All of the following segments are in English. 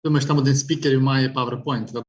Думаю, що там один з спікерів має PowerPoint.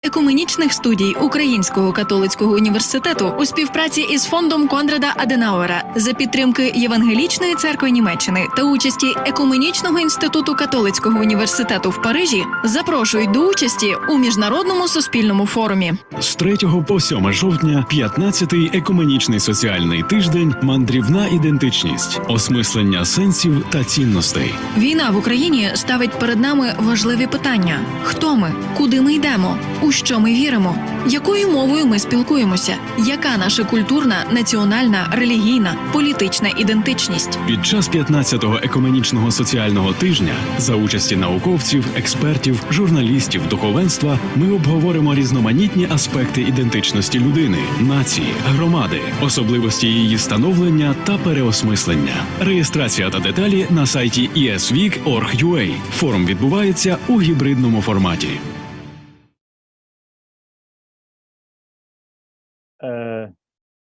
Екуменічних студій Українського католицького університету у співпраці із фондом Конрада Аденауера за підтримки Євангелічної церкви Німеччини та участі Екуменічного інституту католицького університету в Парижі запрошують до участі у міжнародному суспільному форумі. З 3 по 7 жовтня 15-й екуменічний соціальний тиждень «Мандрівна ідентичність. Осмислення сенсів та цінностей». Війна в Україні ставить перед нами важливі питання: хто ми, куди ми йдемо, у що ми віримо, якою мовою ми спілкуємося, яка наша культурна, національна, релігійна, політична ідентичність. Під час 15-го екуменічного соціального тижня за участі науковців, експертів, журналістів, духовенства ми обговоримо різноманітні аспекти ідентичності людини, нації, громади, особливості її становлення та переосмислення. Реєстрація та деталі на сайті esweek.org.ua. Форум відбувається у гібридному форматі.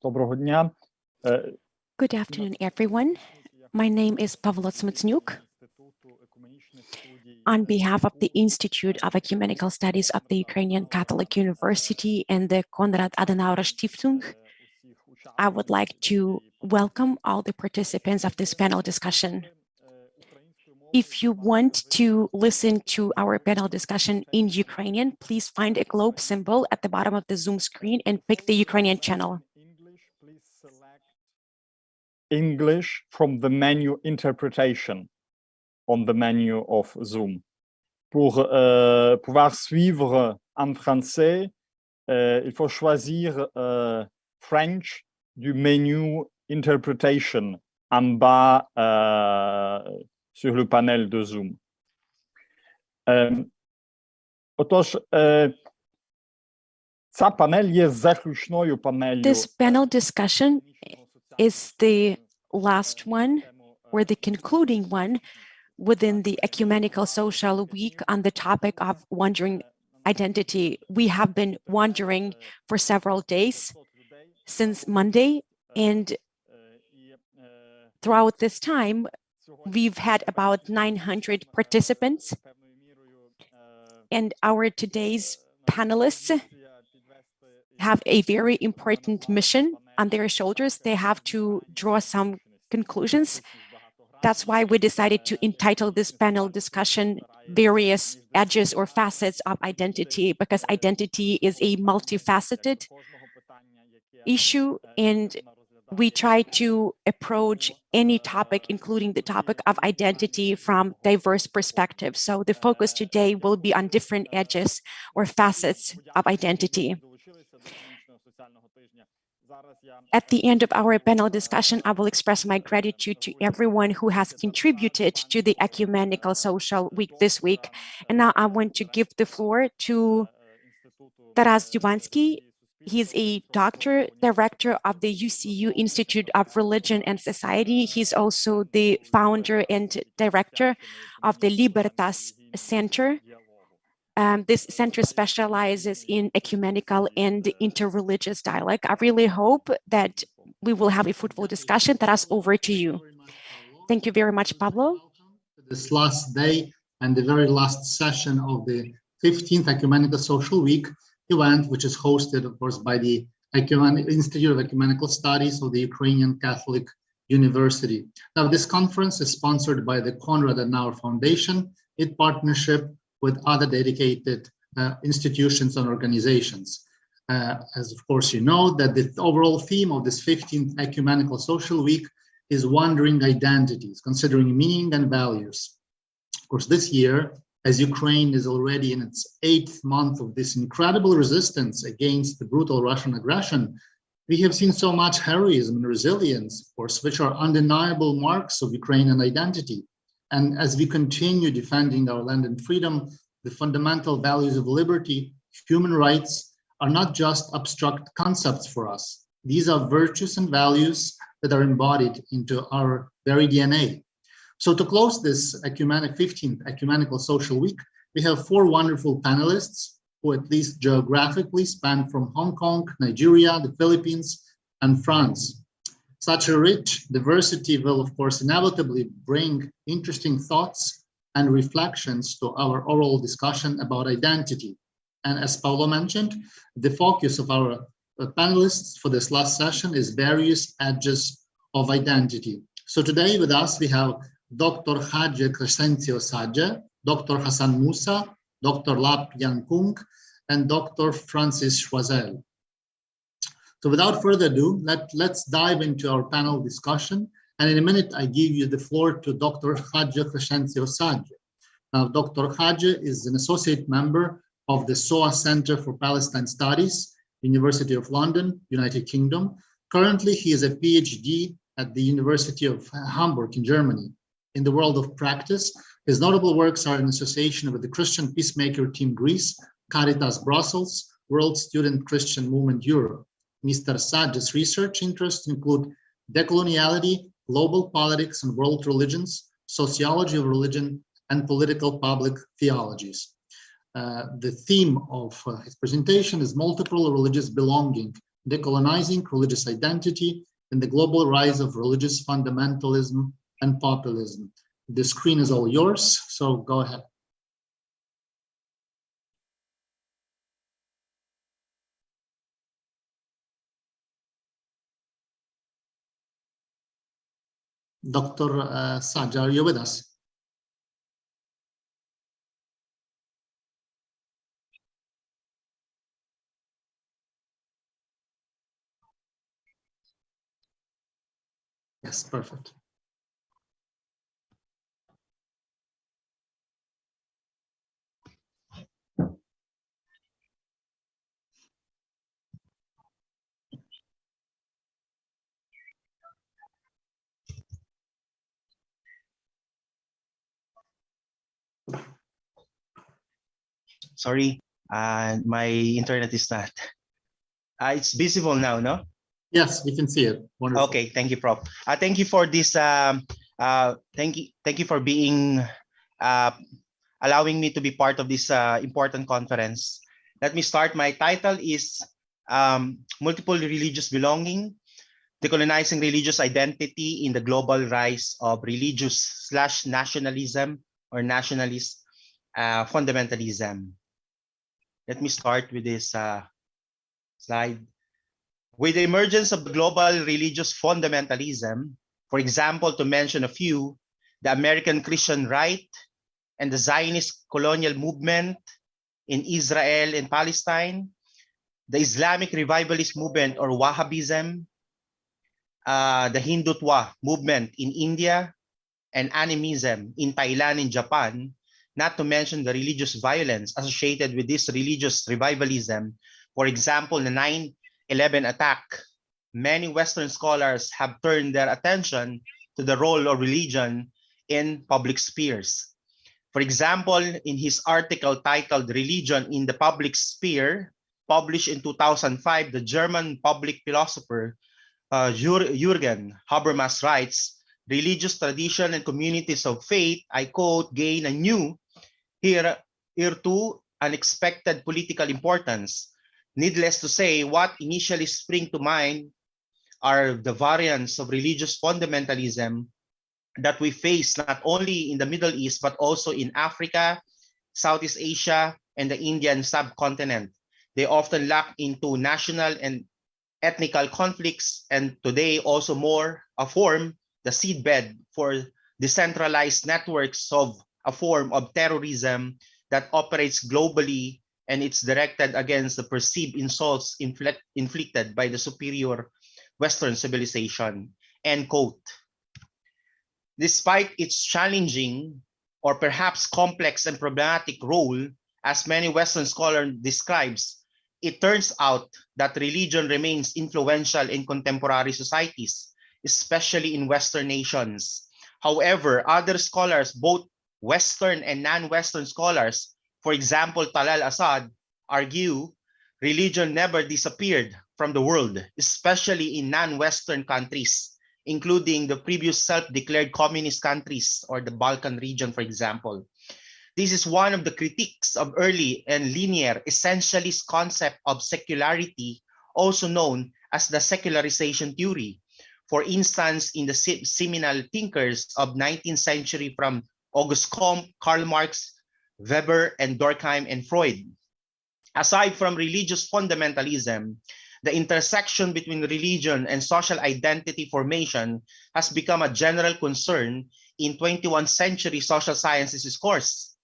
Доброго дня. Good afternoon, everyone. My name is Pavlo Smitsnyuk. On behalf of the Institute of Ecumenical Studies of the Ukrainian Catholic University and the Konrad Adenauer Stiftung, I would like to welcome all the participants of this panel discussion. If you want to listen to our panel discussion in Ukrainian, please find a globe symbol at the bottom of the Zoom screen and pick the Ukrainian channel. Please select English from the menu interpretation on the menu of Zoom. Pour pouvoir suivre en français, il faut choisir French du menu interpretation en bas sur le panel de Zoom. Отож, ця панель є заключною панелью. This panel discussion is the last one, or the concluding one, within the Ecumenical Social Week on the topic of wandering identity. We have been wandering for several days since Monday, and throughout this time, we've had about 900 participants, and our today's panelists have a very important mission on their shoulders. They have to draw some conclusions. That's why we decided to entitle this panel discussion various edges or facets of identity, because identity is a multifaceted issue, and we try to approach any topic, including the topic of identity, from diverse perspectives. So the focus today will be on different edges or facets of identity. At the end of our panel discussion, I will express my gratitude to everyone who has contributed to the Ecumenical Social Week this week. And now I want to give the floor to Taras Dubansky. He's a doctor, director of the UCU Institute of Religion and Society. He's also the founder and director of the Libertas Center. This center specializes in ecumenical and interreligious dialogue. I really hope that we will have a fruitful discussion. Taras, over to you. Thank you very much, Pablo. This last day and the very last session of the 15th Ecumenical Social Week, event, which is hosted, of course, by the Institute of Ecumenical Studies of the Ukrainian Catholic University. Now, this conference is sponsored by the Konrad Adenauer Foundation in partnership with other dedicated institutions and organizations. As of course you know, that the overall theme of this 15th Ecumenical Social Week is wandering identities, considering meaning and values. Of course, this year, as Ukraine is already in its 8th month of this incredible resistance against the brutal Russian aggression, we have seen so much heroism and resilience, of course, which are undeniable marks of Ukrainian identity. And as we continue defending our land and freedom, the fundamental values of liberty, human rights, are not just abstract concepts for us. These are virtues and values that are embodied into our very DNA. So to close this 15th Ecumenical Social Week, we have 4 wonderful panelists who at least geographically span from Hong Kong, Nigeria, the Philippines, and France. Such a rich diversity will, of course, inevitably bring interesting thoughts and reflections to our oral discussion about identity. And as Paolo mentioned, the focus of our panelists for this last session is various edges of identity. So today with us, we have Dr. Hage Crescencio Sadje, Dr. Hassan Musa, Dr. Lap Yang-Kung, and Dr. Francis Choisel. So without further ado, let's dive into our panel discussion. And in a minute, I give you the floor to Dr. Hage Crescencio Sadje. Now, Dr. Hage is an associate member of the SOA Center for Palestine Studies, University of London, United Kingdom. Currently, he is a PhD at the University of Hamburg in Germany. In the world of practice, his notable works are in association with the Christian Peacemaker Team Greece, Caritas Brussels, World Student Christian Movement Europe. Mr. Sadje's research interests include decoloniality, global politics and world religions, sociology of religion, and political public theologies. The theme of his presentation is multiple religious belonging, decolonizing religious identity, and the global rise of religious fundamentalism and populism. The screen is all yours, so go ahead. Dr. Sadje, are you with us? Yes, perfect. Sorry, my internet is not. It's visible now, no? Yes, we can see it. Wonderful. Okay, thank you, Prof. Thank you for this. Thank you for being allowing me to be part of this important conference. Let me start. My title is Multiple Religious Belonging, Decolonizing Religious Identity in the Global Rise of Religious/Nationalism or Nationalist Fundamentalism. Let me start with this slide. With the emergence of global religious fundamentalism, for example, to mention a few, the American Christian Right and the Zionist colonial movement in Israel and Palestine, the Islamic revivalist movement or Wahhabism, the Hindutva movement in India, and animism in Thailand and Japan, not to mention the religious violence associated with this religious revivalism. For example, the 9/11 attack. Many Western scholars have turned their attention to the role of religion in public spheres. For example, in his article titled Religion in the Public Sphere, published in 2005, the German public philosopher Jürgen Habermas writes, religious tradition and communities of faith, I quote, gain a new, hereto unexpected political importance. Needless to say, what initially spring to mind are the variants of religious fundamentalism that we face not only in the Middle East, but also in Africa, Southeast Asia, and the Indian subcontinent. They often lack into national and ethnical conflicts, and today also more form the seedbed for decentralized networks of a form of terrorism that operates globally, and it's directed against the perceived insults inflicted by the superior Western civilization, end quote. Despite its challenging or perhaps complex and problematic role, as many Western scholars describes, it turns out that religion remains influential in contemporary societies, especially in Western nations. However, other scholars, both Western and non-Western scholars, for example, Talal Asad, argue religion never disappeared from the world, especially in non-Western countries, including the previous self-declared communist countries or the Balkan region, for example. This is one of the critiques of early and linear essentialist concept of secularity, also known as the secularization theory. For instance, in the seminal thinkers of 19th century from Auguste Comte, Karl Marx, Weber, and Durkheim and Freud. Aside from religious fundamentalism, the intersection between religion and social identity formation has become a general concern in 21st century social sciences discourse.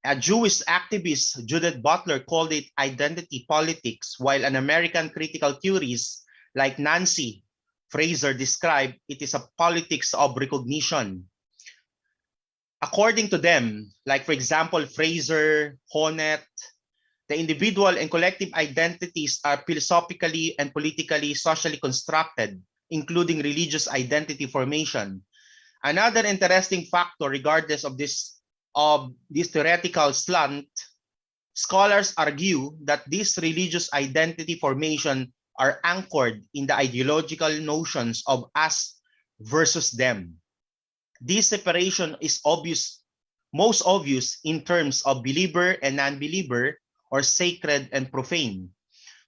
A Jewish activist, Judith Butler, called it identity politics, while an American critical theorist like Nancy Fraser described it as a politics of recognition. According to them, like for example, Fraser, Honneth, the individual and collective identities are philosophically and politically socially constructed, including religious identity formation. Another interesting factor, regardless of this theoretical slant, scholars argue that these religious identity formation are anchored in the ideological notions of us versus them. This separation is most obvious in terms of believer and non-believer, or sacred and profane.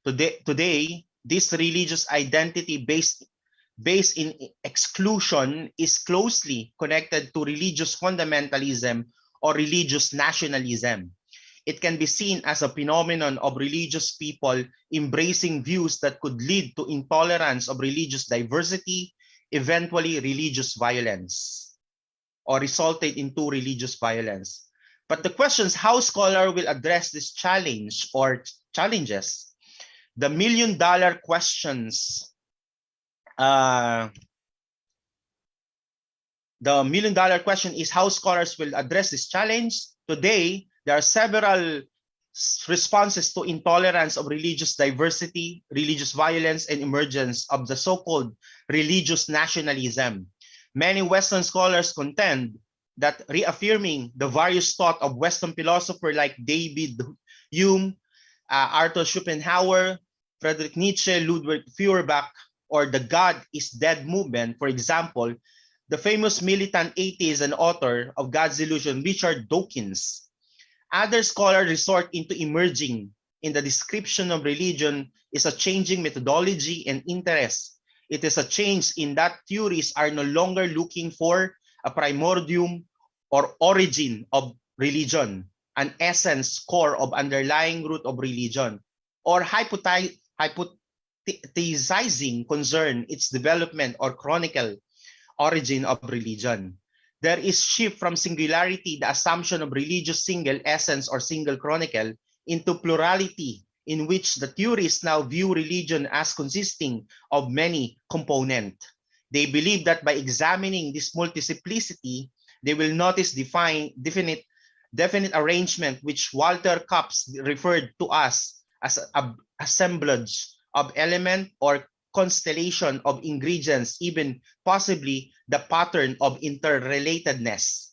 Today, this religious identity based in exclusion is closely connected to religious fundamentalism or religious nationalism. It can be seen as a phenomenon of religious people embracing views that could lead to intolerance of religious diversity, eventually religious violence, or resulted into religious violence. But the question is how scholars will address this challenge or challenges. The million-dollar questions. The million-dollar question is how scholars will address this challenge. Today, there are several responses to intolerance of religious diversity, religious violence, and emergence of the so-called religious nationalism. Many Western scholars contend that reaffirming the various thought of Western philosophers like David Hume, Arthur Schopenhauer, Friedrich Nietzsche, Ludwig Feuerbach, or the God is Dead movement, for example, the famous militant atheist and author of God's Illusion, Richard Dawkins. Other scholars resort into emerging in the description of religion is a changing methodology and interest. It is a change in that theories are no longer looking for a primordium or origin of religion, an essence, core of underlying root of religion, or hypothesizing concern its development or chronicle origin of religion. There is shift from singularity, the assumption of religious single essence or single chronicle, into plurality, in which the theorists now view religion as consisting of many components. They believe that by examining this multiplicity, they will notice definite arrangement, which Walter Kapps referred to us as an assemblage of element or constellation of ingredients, even possibly the pattern of interrelatedness.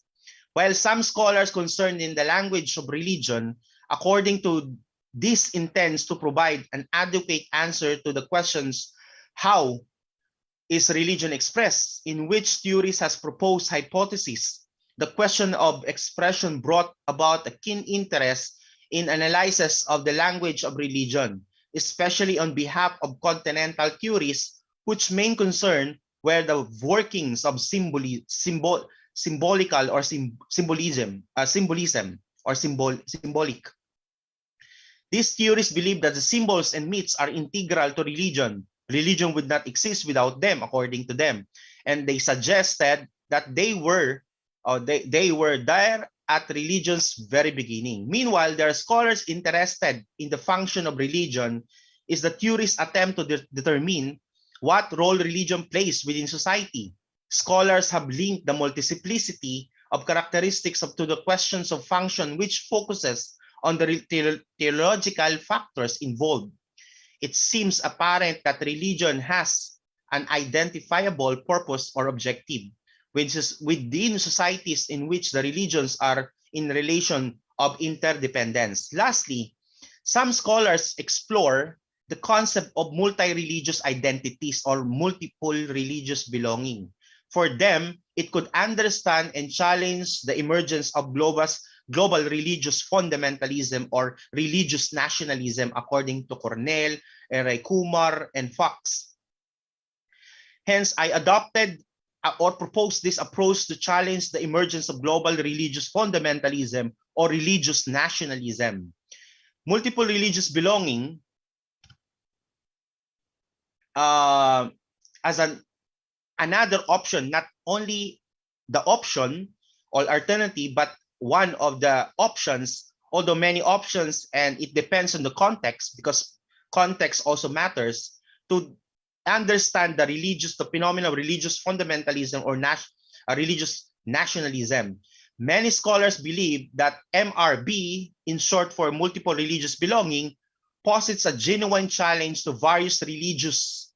While some scholars concerned in the language of religion, according to this intends to provide an adequate answer to the questions, how is religion expressed, in which theories has proposed hypotheses. The question of expression brought about a keen interest in analysis of the language of religion, especially on behalf of continental theories, which main concern were the workings of symbolic These theories believe that the symbols and myths are integral to religion. Religion would not exist without them, according to them. And they suggested that they were there at religion's very beginning. Meanwhile, there are scholars interested in the function of religion is the theories attempt to determine what role religion plays within society. Scholars have linked the multiplicity of characteristics to the questions of function, which focuses on the theological factors involved. It seems apparent that religion has an identifiable purpose or objective, which is within societies in which the religions are in relation of interdependence. Lastly, some scholars explore the concept of multi-religious identities or multiple religious belonging. For them, it could understand and challenge the emergence of global religious fundamentalism or religious nationalism, according to Cornell, Ray Kumar, and Fox. Hence, I adopted or proposed this approach to challenge the emergence of global religious fundamentalism or religious nationalism. Multiple religious belonging as another option, not only the option or alternative, but one of the options, although many options, and it depends on the context, because context also matters, to understand the phenomenon of religious fundamentalism or religious nationalism. Many scholars believe that MRB, in short for multiple religious belonging, posits a genuine challenge to various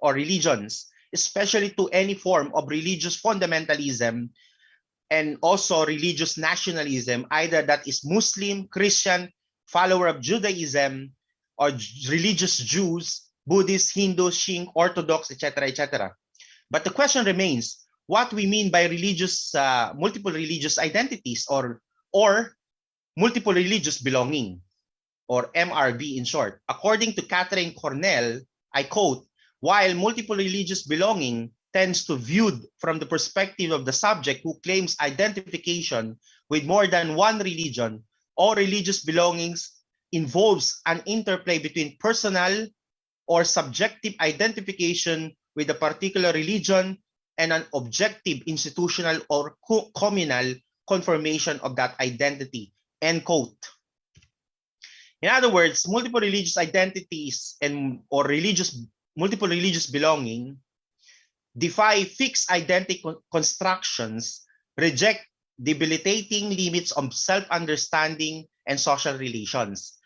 religions, especially to any form of religious fundamentalism and also religious nationalism, either that is Muslim, Christian, follower of Judaism, or religious Jews, Buddhist, Hindu, Sikh, Orthodox, etc., etc. But the question remains, what we mean by multiple religious identities or multiple religious belonging, or MRB in short. According to Catherine Cornell, I quote, while multiple religious belonging tends to viewed from the perspective of the subject who claims identification with more than one religion, all religious belongings involves an interplay between personal or subjective identification with a particular religion and an objective institutional or communal confirmation of that identity, end quote. In other words, multiple religious identities or multiple religious belonging defy fixed identity constructions, reject debilitating limits of self-understanding and social relations.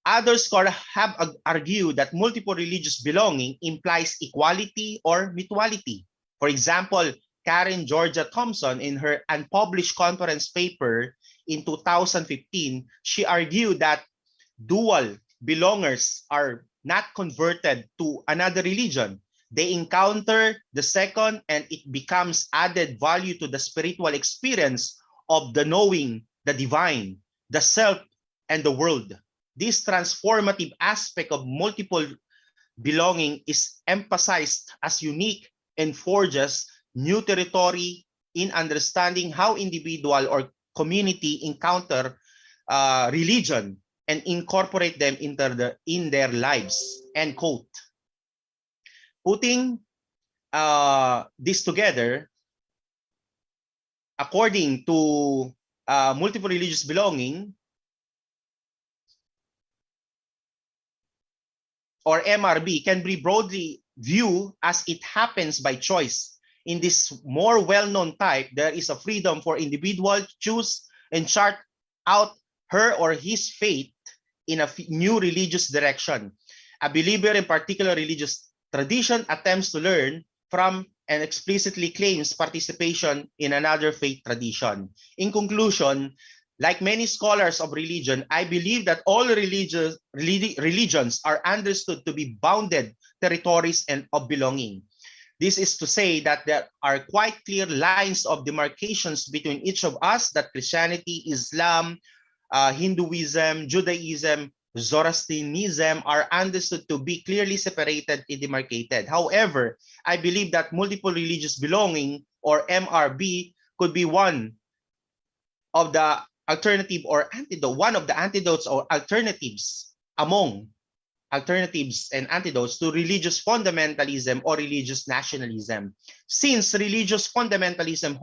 Other scholars have argued that multiple religious belonging implies equality or mutuality. For example, Karen Georgia Thompson, in her unpublished conference paper in 2015, she argued that dual belongers are not converted to another religion. They encounter the second and it becomes added value to the spiritual experience of the knowing, the divine, the self, and the world. This transformative aspect of multiple belonging is emphasized as unique and forges new territory in understanding how individual or community encounter religion and incorporate them in their lives, end quote. Putting this together, according to multiple religious belonging, or MRB, can be broadly viewed as it happens by choice. In this more well-known type, there is a freedom for individual to choose and chart out her or his fate in a new religious direction. A believer in particular religious tradition attempts to learn from and explicitly claims participation in another faith tradition. In conclusion, like many scholars of religion, I believe that all religions are understood to be bounded territories and of belonging. This is to say that there are quite clear lines of demarcations between each of us, that Christianity, Islam, Hinduism, Judaism, Zoroastrianism are understood to be clearly separated and demarcated. However, I believe that multiple religious belonging, or MRB, could be one of the alternative or antidote, one of the antidotes or alternatives among alternatives and antidotes to religious fundamentalism or religious nationalism. Since religious fundamentalism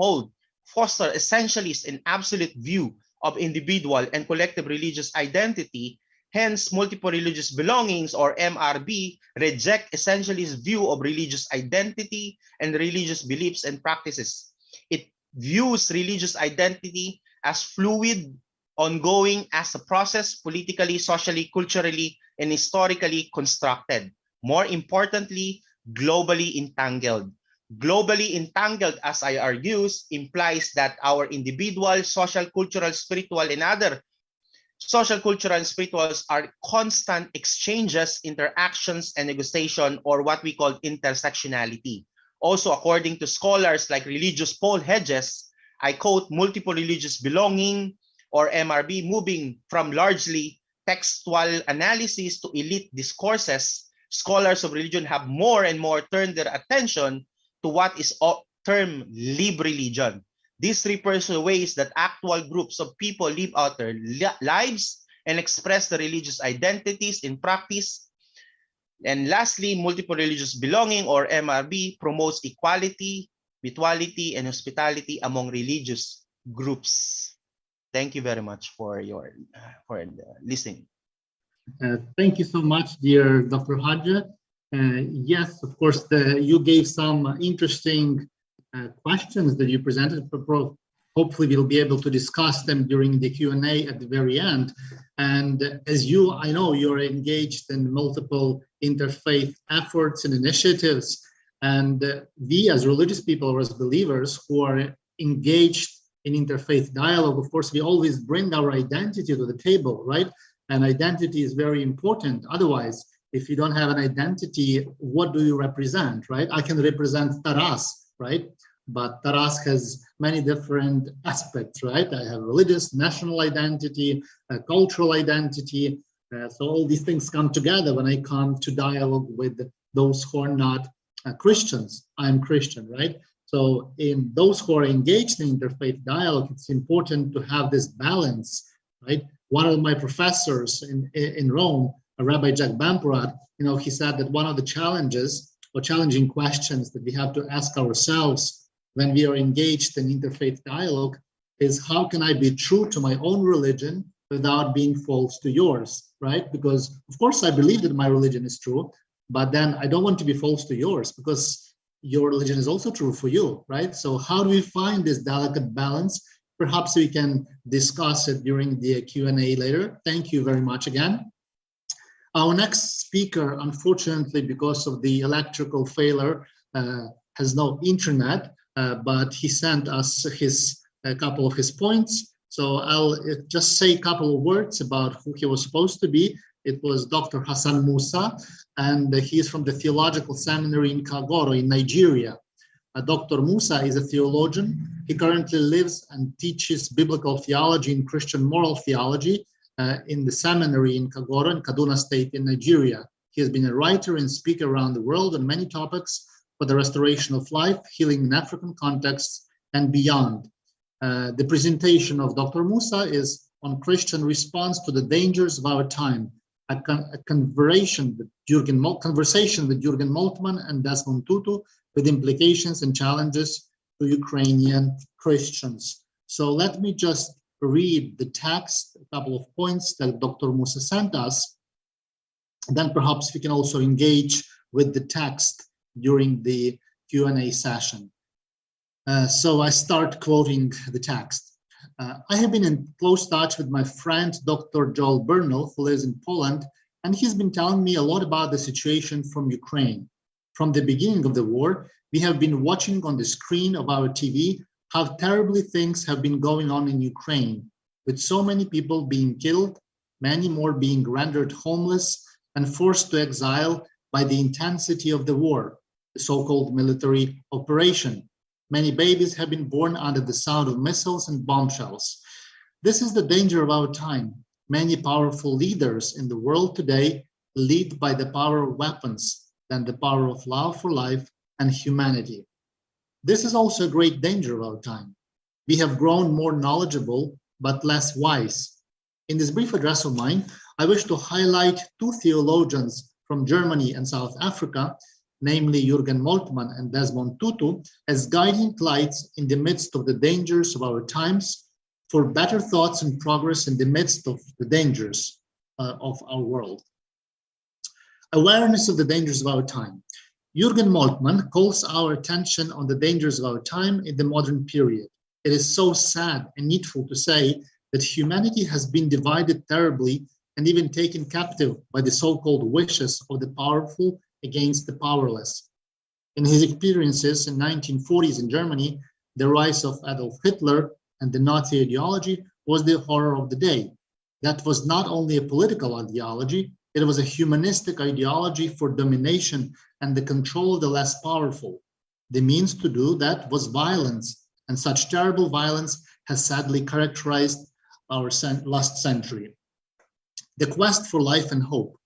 foster essentialist and absolute view of individual and collective religious identity, hence multiple religious belongings or MRB reject essentialist view of religious identity and religious beliefs and practices. It views religious identity as fluid, ongoing, as a process politically, socially, culturally, and historically constructed. More importantly, globally entangled. Globally entangled, as I argues, implies that our individual, social, cultural, spiritual, and other social, cultural, and spirituals are constant exchanges, interactions, and negotiation, or what we call intersectionality. Also, according to scholars like religious Paul Hedges, I quote, multiple religious belonging, or MRB, moving from largely textual analysis to elite discourses, scholars of religion have more and more turned their attention to what is termed libre religion. This refers to ways that actual groups of people live out their lives and express their religious identities in practice. And lastly, multiple religious belonging, or MRB, promotes equality, mutuality, and hospitality among religious groups. Thank you very much for your listening. Thank you so much, dear Dr. Hadja. Yes, of course, you gave some interesting questions that you presented. Hopefully, we'll be able to discuss them during the Q&A at the very end. And as I know you're engaged in multiple interfaith efforts and initiatives. And we, as religious people or as believers who are engaged in interfaith dialogue, of course, we always bring our identity to the table, right? And identity is very important. Otherwise, if you don't have an identity, what do you represent, right? I can represent Taras, right? But Taras has many different aspects, right? I have religious, national identity, cultural identity. So all these things come together when I come to dialogue with those who are not Christians. I'm Christian, right? So in those who are engaged in interfaith dialogue, it's important to have this balance, right? One of my professors in Rome, Rabbi Jack Bampurat, he said that one of the challenges or challenging questions that we have to ask ourselves when we are engaged in interfaith dialogue is, how can I be true to my own religion without being false to yours, right? Because of course I believe that my religion is true, but then I don't want to be false to yours because your religion is also true for you, right? So how do we find this delicate balance? Perhaps we can discuss it during the Q&A later. Thank you very much again. Our next speaker, unfortunately, because of the electrical failure, has no internet, but he sent us a couple of his points. So I'll just say a couple of words about who he was supposed to be. It was Dr. Hassan Musa, and he is from the Theological Seminary in Kagoro in Nigeria. Dr. Musa is a theologian. He currently lives and teaches biblical theology and Christian moral theology in the seminary in Kagoro in Kaduna State in Nigeria. He has been a writer and speaker around the world on many topics for the restoration of life, healing in African contexts, and beyond. The presentation of Dr. Musa is on Christian response to the dangers of our time, a conversation with Jürgen Moltmann and Desmond Tutu with implications and challenges to Ukrainian Christians. So let me just read the text, a couple of points that Dr. Musa sent us. Then perhaps we can also engage with the text during the Q&A session. So I start quoting the text. I have been in close touch with my friend, Dr. Joel Bernal, who lives in Poland, and he's been telling me a lot about the situation from Ukraine. From the beginning of the war, we have been watching on the screen of our TV how terribly things have been going on in Ukraine, with so many people being killed, many more being rendered homeless and forced to exile by the intensity of the war, the so-called military operation. Many babies have been born under the sound of missiles and bombshells. This is the danger of our time. Many powerful leaders in the world today lead by the power of weapons than the power of love for life and humanity. This is also a great danger of our time. We have grown more knowledgeable, but less wise. In this brief address of mine, I wish to highlight two theologians from Germany and South Africa, namely Jürgen Moltmann and Desmond Tutu, as guiding lights in the midst of the dangers of our times, for better thoughts and progress in the midst of the dangers of our world. Awareness of the dangers of our time. Jürgen Moltmann calls our attention on the dangers of our time in the modern period. It is so sad and needful to say that humanity has been divided terribly and even taken captive by the so-called wishes of the powerful against the powerless. In his experiences in 1940s in Germany, the rise of Adolf Hitler and the Nazi ideology was the horror of the day. That was not only a political ideology, it was a humanistic ideology for domination and the control of the less powerful. The means to do that was violence, and such terrible violence has sadly characterized our last century. The quest for life and hope.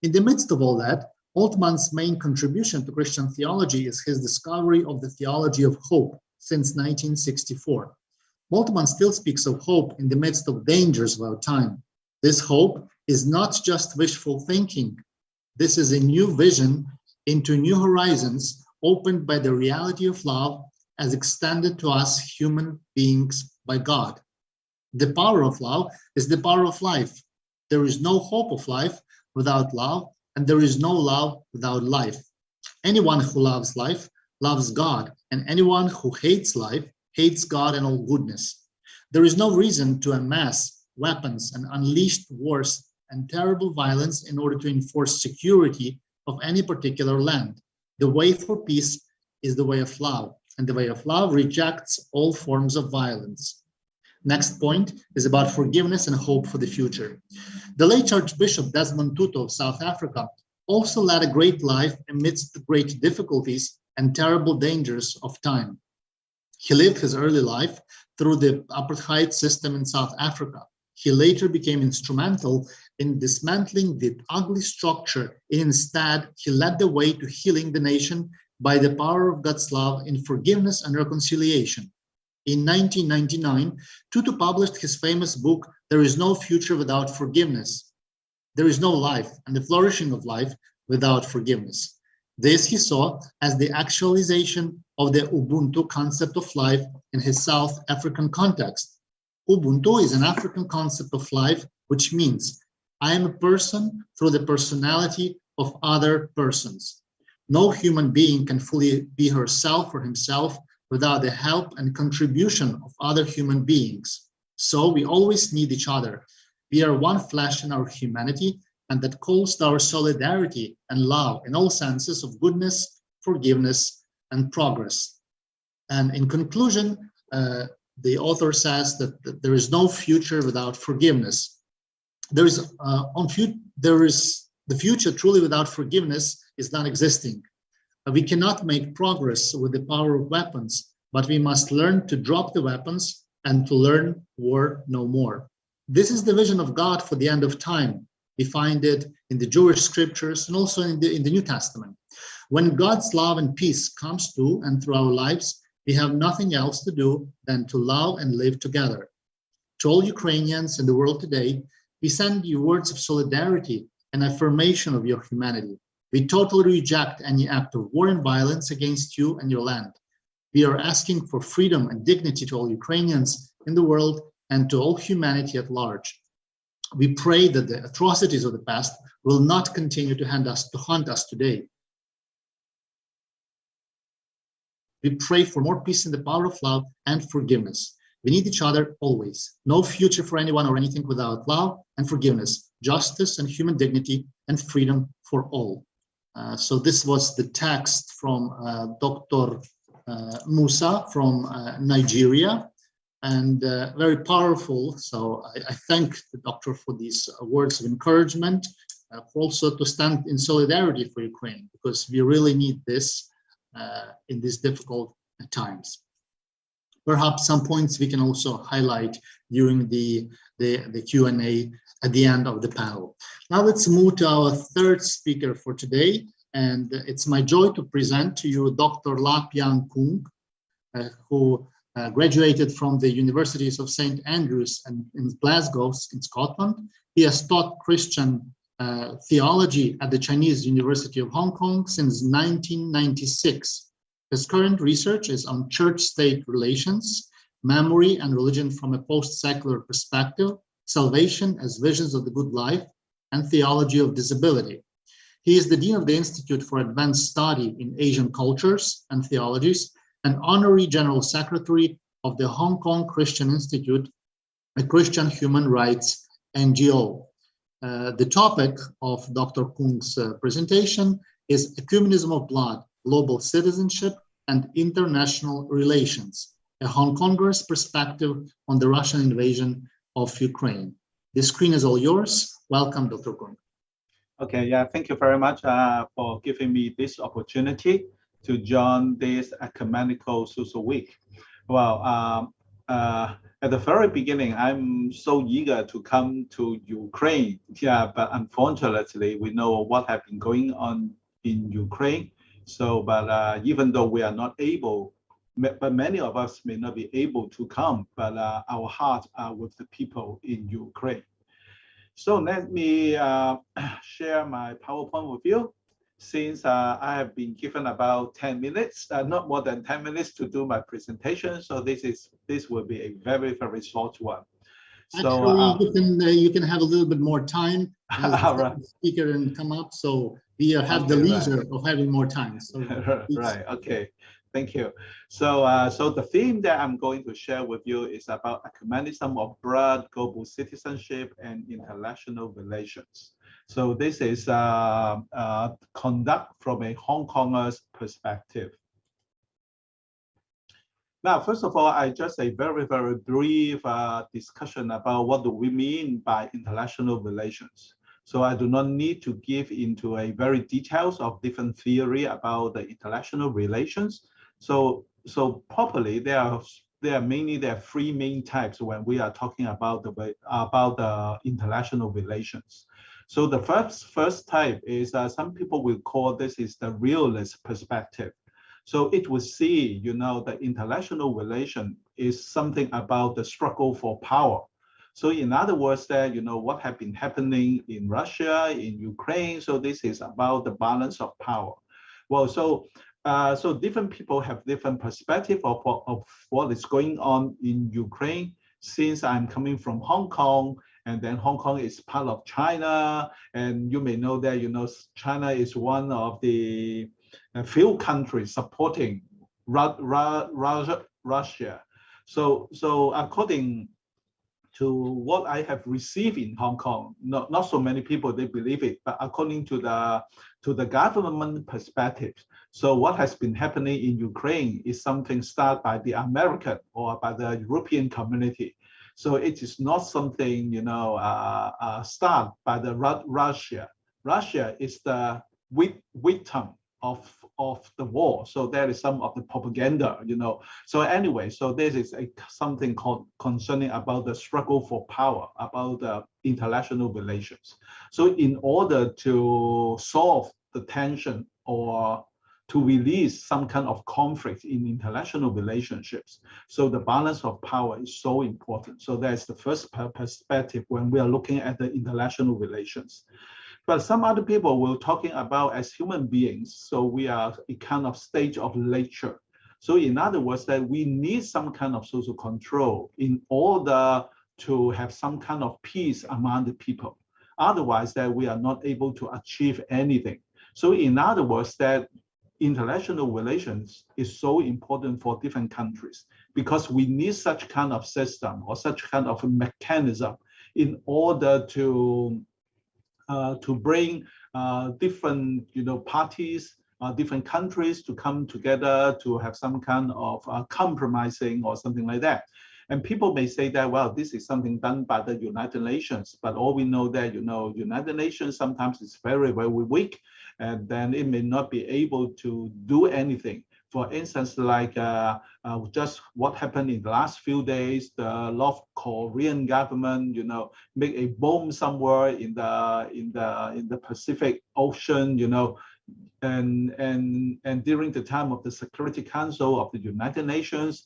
In the midst of all that, Moltmann's main contribution to Christian theology is his discovery of the theology of hope since 1964. Moltmann still speaks of hope in the midst of dangers of our time. This hope is not just wishful thinking. This is a new vision into new horizons opened by the reality of love as extended to us human beings by God. The power of love is the power of life. There is no hope of life without love, and there is no love without life. Anyone who loves life loves God, and anyone who hates life hates God and all goodness. There is no reason to amass weapons and unleash wars and terrible violence in order to enforce security of any particular land. The way for peace is the way of love, and the way of love rejects all forms of violence. Next point is about forgiveness and hope for the future. The late Archbishop Desmond Tutu of South Africa also led a great life amidst the great difficulties and terrible dangers of time. He lived his early life through the apartheid system in South Africa. He later became instrumental in dismantling the ugly structure. Instead, he led the way to healing the nation by the power of God's love in forgiveness and reconciliation. In 1999, Tutu published his famous book, There is No Future Without Forgiveness. There is no life and the flourishing of life without forgiveness. This he saw as the actualization of the Ubuntu concept of life in his South African context. Ubuntu is an African concept of life, which means I am a person through the personality of other persons. No human being can fully be herself or himself without the help and contribution of other human beings. So we always need each other. We are one flesh in our humanity, and that calls to our solidarity and love in all senses of goodness, forgiveness, and progress. And in conclusion, the author says that there is no future without forgiveness. The future truly without forgiveness is non-existing. We cannot make progress with the power of weapons, but we must learn to drop the weapons and to learn war no more. This is the vision of God for the end of time. We find it in the Jewish scriptures and also in the New Testament. When God's love and peace comes to and through our lives, we have nothing else to do than to love and live together. To all Ukrainians in the world today, we send you words of solidarity and affirmation of your humanity. We totally reject any act of war and violence against you and your land. We are asking for freedom and dignity to all Ukrainians in the world and to all humanity at large. We pray that the atrocities of the past will not continue to haunt us today. We pray for more peace in the power of love and forgiveness. We need each other always. No future for anyone or anything without love and forgiveness, justice and human dignity, and freedom for all. So this was the text from Dr. Musa from Nigeria, and very powerful. So I thank the doctor for these words of encouragement, also to stand in solidarity for Ukraine, because we really need this in these difficult times. Perhaps some points we can also highlight during the Q&A at the end of the panel. Now let's move to our third speaker for today, and it's my joy to present to you Dr. Lap Yang Kung, who graduated from the Universities of St. Andrews and in Glasgow in Scotland. He has taught Christian theology at the Chinese University of Hong Kong since 1996. His current research is on church-state relations, memory and religion from a post-secular perspective, salvation as visions of the good life, and theology of disability. He is the Dean of the Institute for Advanced Study in Asian Cultures and Theologies and Honorary General Secretary of the Hong Kong Christian Institute, a Christian human rights NGO. The topic of Dr. Kung's presentation is Ecumenism of Blood, Global Citizenship and International Relations, a Hong Konger's perspective on the Russian invasion of Ukraine. The screen is all yours. Welcome, Dr. Kung. Okay, yeah, thank you very much for giving me this opportunity to join this Ecumenical Social Week. Well, at the very beginning, I'm so eager to come to Ukraine. Yeah, but unfortunately, we know what has been going on in Ukraine. So, but even though we are not able, but many of us may not be able to come, but our hearts are with the people in Ukraine. So let me share my PowerPoint with you. Since I have been given about 10 minutes, not more than 10 minutes to do my presentation. So this will be a very, very short one. So actually, you can have a little bit more time as right. the speaker and come up. So we have the leisure of having more time. So right. Okay. Thank you. So, so the theme that I'm going to share with you is about ecumenism of blood, global citizenship, and international relations. So this is conduct from a Hong Konger's perspective. Now, first of all, I just a very, very brief discussion about what do we mean by international relations. So I do not need to give into a very details of different theory about the international relations. So properly, there are three main types when we are talking about the international relations. So the first type is some people will call this is the realist perspective. So it will see, you know, the international relation is something about the struggle for power. So in other words, that you know what have been happening in Russia, in Ukraine. So this is about the balance of power. Well, so different people have different perspective of what is going on in Ukraine. Since I'm coming from Hong Kong, and then Hong Kong is part of China, and you may know that you know China is one of the few countries supporting Russia. So according to what I have received in Hong Kong, not so many people they believe it, but according to the government perspective, so what has been happening in Ukraine is something started by the American or by the European community. So it is not something, you know, started by the Russia. Russia is the victim of the war. So there is some of the propaganda, you know. So anyway, so this is something called concerning about the struggle for power, about the international relations. So in order to solve the tension or to release some kind of conflict in international relationships, so the balance of power is so important. So that's the first perspective when we are looking at the international relations. But some other people will talking about as human beings, so we are a kind of stage of nature. So in other words, that we need some kind of social control in order to have some kind of peace among the people. Otherwise, that we are not able to achieve anything. So in other words, that international relations is so important for different countries because we need such kind of system or such kind of a mechanism in order to bring different, you know, parties, different countries to come together to have some kind of compromising or something like that. And people may say that, well, this is something done by the United Nations, but all we know that, you know, United Nations sometimes is very, very weak, and then it may not be able to do anything. For instance, like just what happened in the last few days, the North Korean government, you know, make a bomb somewhere in the Pacific Ocean, you know, and during the time of the Security Council of the United Nations,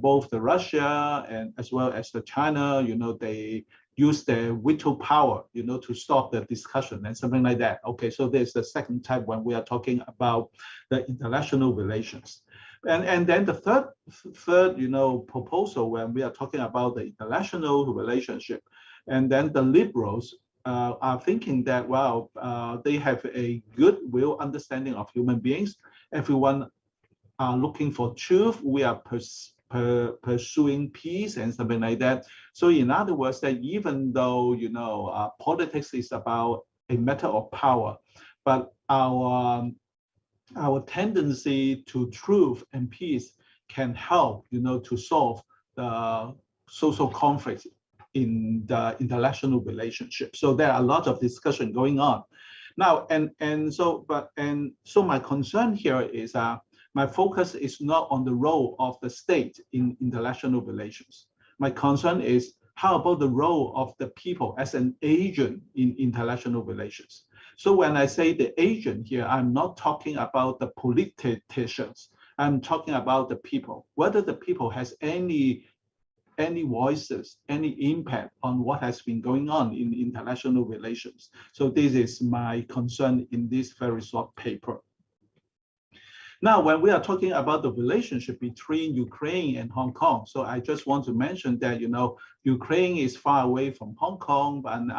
both the Russia and as well as the China, they use their veto power, to stop the discussion and something like that. Okay, so there's the second type when we are talking about the international relations. And then the third, proposal when we are talking about the international relationship, and then the liberals are thinking that, well, they have a goodwill understanding of human beings. Everyone are looking for truth. We are pursuing peace and something like that. So in other words, that even though, politics is about a matter of power, but our tendency to truth and peace can help, to solve the social conflicts in the international relationship. So there are a lot of discussion going on now, so my concern here is my focus is not on the role of the state in international relations. My concern is how about the role of the people as an agent in international relations. So when I say the agent here, I'm not talking about the politicians. I'm talking about the people, whether the people has any voices, any impact on what has been going on in international relations. So this is my concern in this very short paper. Now, when we are talking about the relationship between Ukraine and Hong Kong, so I just want to mention that, Ukraine is far away from Hong Kong, and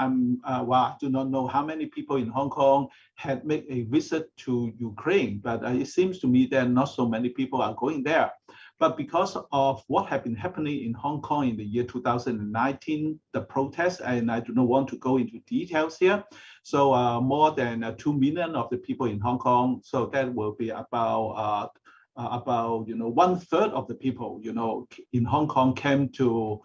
I do not know how many people in Hong Kong had made a visit to Ukraine, but it seems to me that not so many people are going there. But because of what had been happening in Hong Kong in the year 2019, the protests, and I do not want to go into details here. So more than 2 million of the people in Hong Kong. So that will be about 1/3 of the people, in Hong Kong came to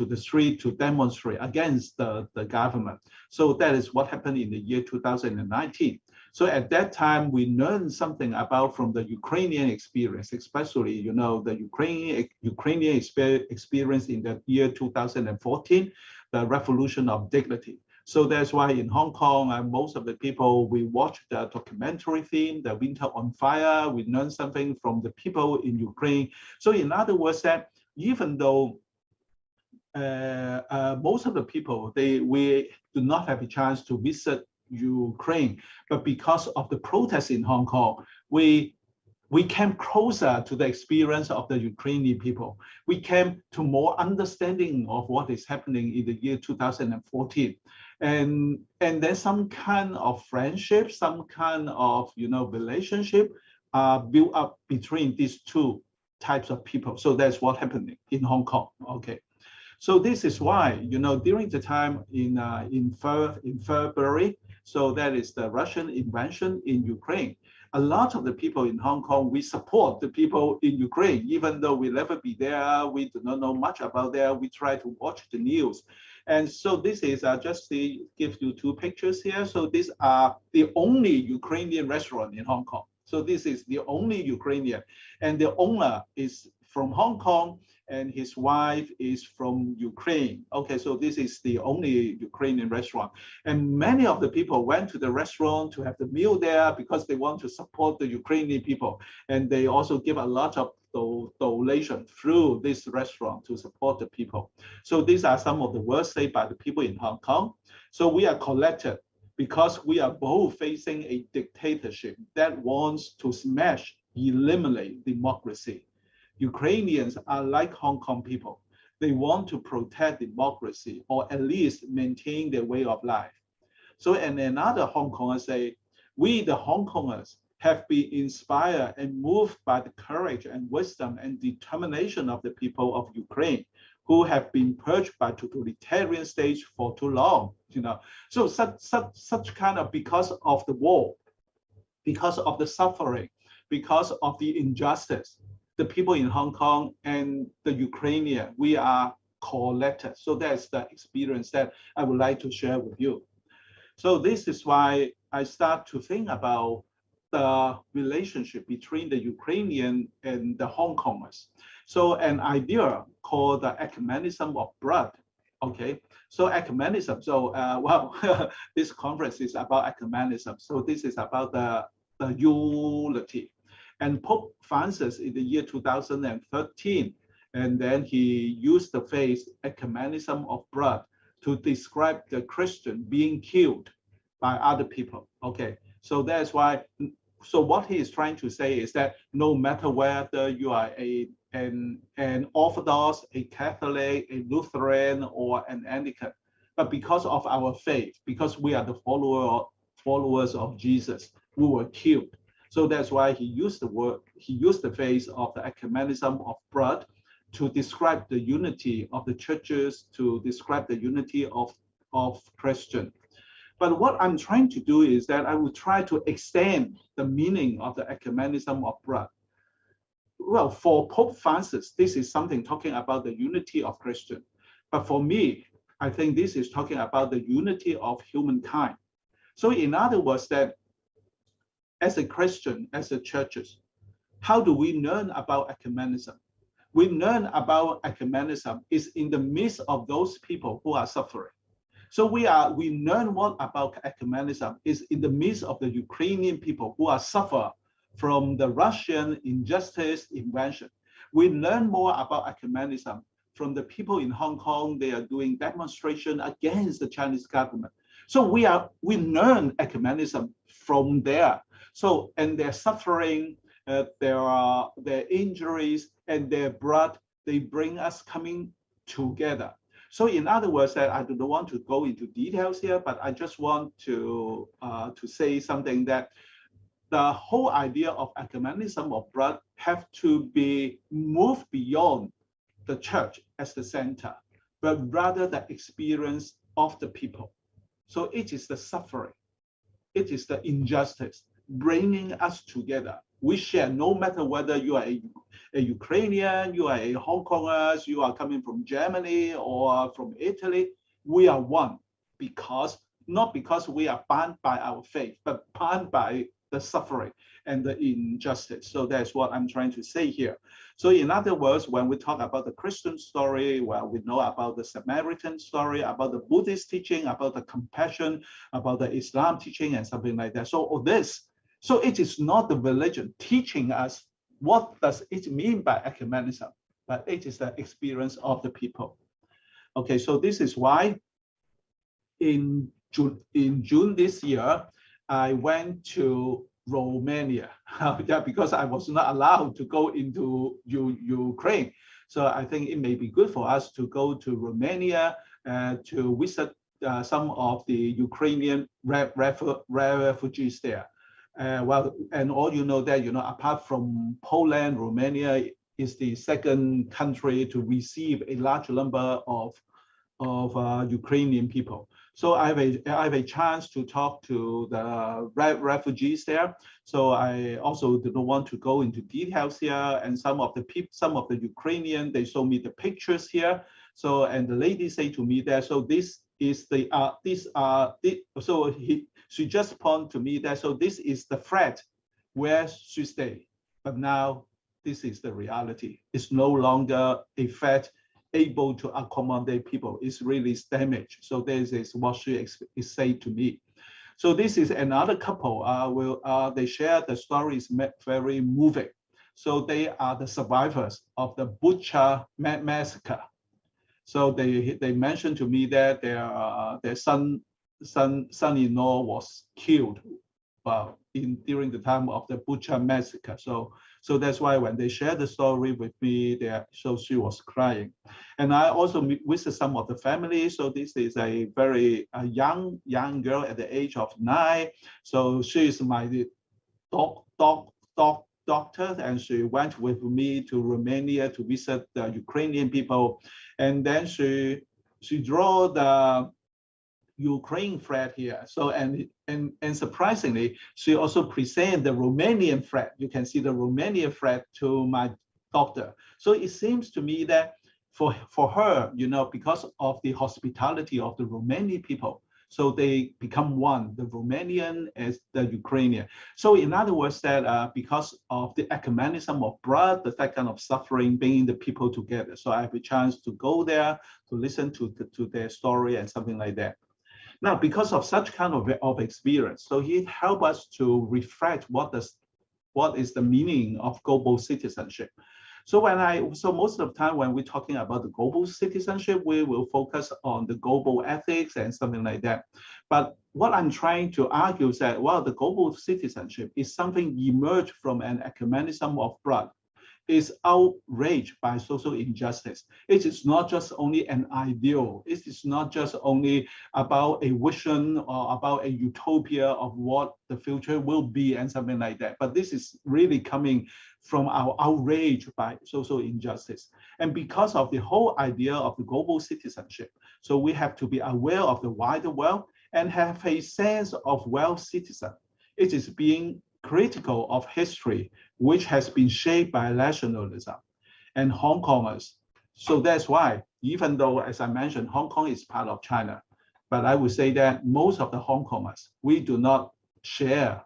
the street to demonstrate against the government. So that is what happened in the year 2019. So at that time, we learned something from the Ukrainian experience, especially, the Ukrainian experience in the year 2014, the Revolution of Dignity. So that's why in Hong Kong, most of the people, we watched the documentary film, The Winter on Fire. We learned something from the people in Ukraine. So in other words, that even though most of the people, we do not have a chance to visit Ukraine, but because of the protests in Hong Kong, we came closer to the experience of the Ukrainian people. We came to more understanding of what is happening in the year 2014. And then some kind of friendship, some kind of relationship built up between these two types of people. So that's what happened in Hong Kong. Okay. So this is why, during the time in February, so that is the Russian invasion in Ukraine. A lot of the people in Hong Kong, we support the people in Ukraine, even though we never be there, we do not know much about there, we try to watch the news. And so this is just to give you 2 pictures here. So these are the only Ukrainian restaurant in Hong Kong. So this is the only Ukrainian, and the owner is from Hong Kong, and his wife is from Ukraine. Okay, so this is the only Ukrainian restaurant. And many of the people went to the restaurant to have the meal there because they want to support the Ukrainian people. And they also give a lot of donation through this restaurant to support the people. So these are some of the words said by the people in Hong Kong. So we are collected because we are both facing a dictatorship that wants to smash, eliminate democracy. Ukrainians are like Hong Kong people. They want to protect democracy or at least maintain their way of life. So, and another Hong Konger say, we the Hong Kongers have been inspired and moved by the courage and wisdom and determination of the people of Ukraine, who have been purged by totalitarian states for too long. So such kind of, because of the war, because of the suffering, because of the injustice, the people in Hong Kong and the Ukrainian, we are collected. So that's the experience that I would like to share with you. So this is why I start to think about the relationship between the Ukrainian and the Hong Kongers. So an idea called the ecumenism of blood Okay, so ecumenism. So well, this conference is about ecumenism. So this is about the unity. And Pope Francis in the year 2013, and then he used the phrase ecumenism of blood to describe the Christian being killed by other people. Okay, so that's why. So what he is trying to say is that no matter whether you are an Orthodox, a Catholic, a Lutheran, or an Anglican, but because of our faith, because we are the followers of Jesus, we were killed. So that's why he used the phrase of the ecumenism of blood to describe the unity of the churches, to describe the unity of Christian. But what I'm trying to do is that I will try to extend the meaning of the ecumenism of blood. Well, for Pope Francis, this is something talking about the unity of Christian. But for me, I think this is talking about the unity of humankind. So in other words, that as a Christian, as a churches, how do we learn about ecumenism? We learn about ecumenism is in the midst of those people who are suffering. So we learn what about ecumenism is in the midst of the Ukrainian people who are suffer from the Russian injustice invasion. We learn more about ecumenism from the people in Hong Kong. They are doing demonstration against the Chinese government. So we learn ecumenism from there. So, and their suffering, their injuries and their blood, they bring us coming together. So in other words, that I don't want to go into details here, but I just want to say something that the whole idea of ecumenism of blood have to be moved beyond the church as the center, but rather the experience of the people. So it is the suffering, it is the injustice bringing us together. We share, no matter whether you are a Ukrainian, you are a Hong Kongers, you are coming from Germany or from Italy, we are one because, not because we are bound by our faith, but bound by the suffering and the injustice. So that's what I'm trying to say here. So in other words, when we talk about the Christian story, well, we know about the Samaritan story, about the Buddhist teaching, about the compassion, about the Islam teaching and something like that. So all this, so it is not the religion teaching us what does it mean by ecumenism, but it is the experience of the people. Okay, so this is why in June this year, I went to Romania, yeah, because I was not allowed to go into Ukraine. So I think it may be good for us to go to Romania to visit some of the Ukrainian refugees there. Well, and all you know that, apart from Poland, Romania is the second country to receive a large number of Ukrainian people. So I have a chance to talk to the refugees there. So I also do not want to go into details here. And some of the Ukrainian, they showed me the pictures here. So, and the lady say to me that, so this is the she just pointed to me that, so this is the flat where she stay, but now this is the reality. It's no longer a flat able to accommodate people. It's really damaged. So this is what she is saying to me. So this is another couple. They share the stories very moving. So they are the survivors of the Bucha massacre. So they mentioned to me that their son-in-law was killed during the time of the Bucha massacre. So that's why when they shared the story with me, so she was crying. And I also visit some of the families. So this is a very young girl at the age of 9. So she is my doctor, and she went with me to Romania to visit the Ukrainian people. And then she drew the Ukraine flag here. So and surprisingly, she also presented the Romanian flag. You can see the Romanian flag to my doctor. So it seems to me that for her, because of the hospitality of the Romanian people, So they become one, the Romanian as the Ukrainian. So in other words, that because of the ecumenism of blood, that kind of suffering, bringing the people together. So I have a chance to go there, to listen to their story and something like that. Now, because of such kind of experience, so he helped us to reflect what is the meaning of global citizenship. So most of the time when we're talking about the global citizenship, we will focus on the global ethics and something like that. But what I'm trying to argue is that, well, the global citizenship is something emerged from an ecumenism of blood, is outraged by social injustice. It is not just only an ideal. It is not just only about a vision or about a utopia of what the future will be and something like that. But this is really coming from our outrage by social injustice. And because of the whole idea of the global citizenship, so we have to be aware of the wider world and have a sense of well-citizen. It is being critical of history, which has been shaped by nationalism and Hong Kongers. So that's why, even though, as I mentioned, Hong Kong is part of China, but I would say that most of the Hong Kongers, we do not share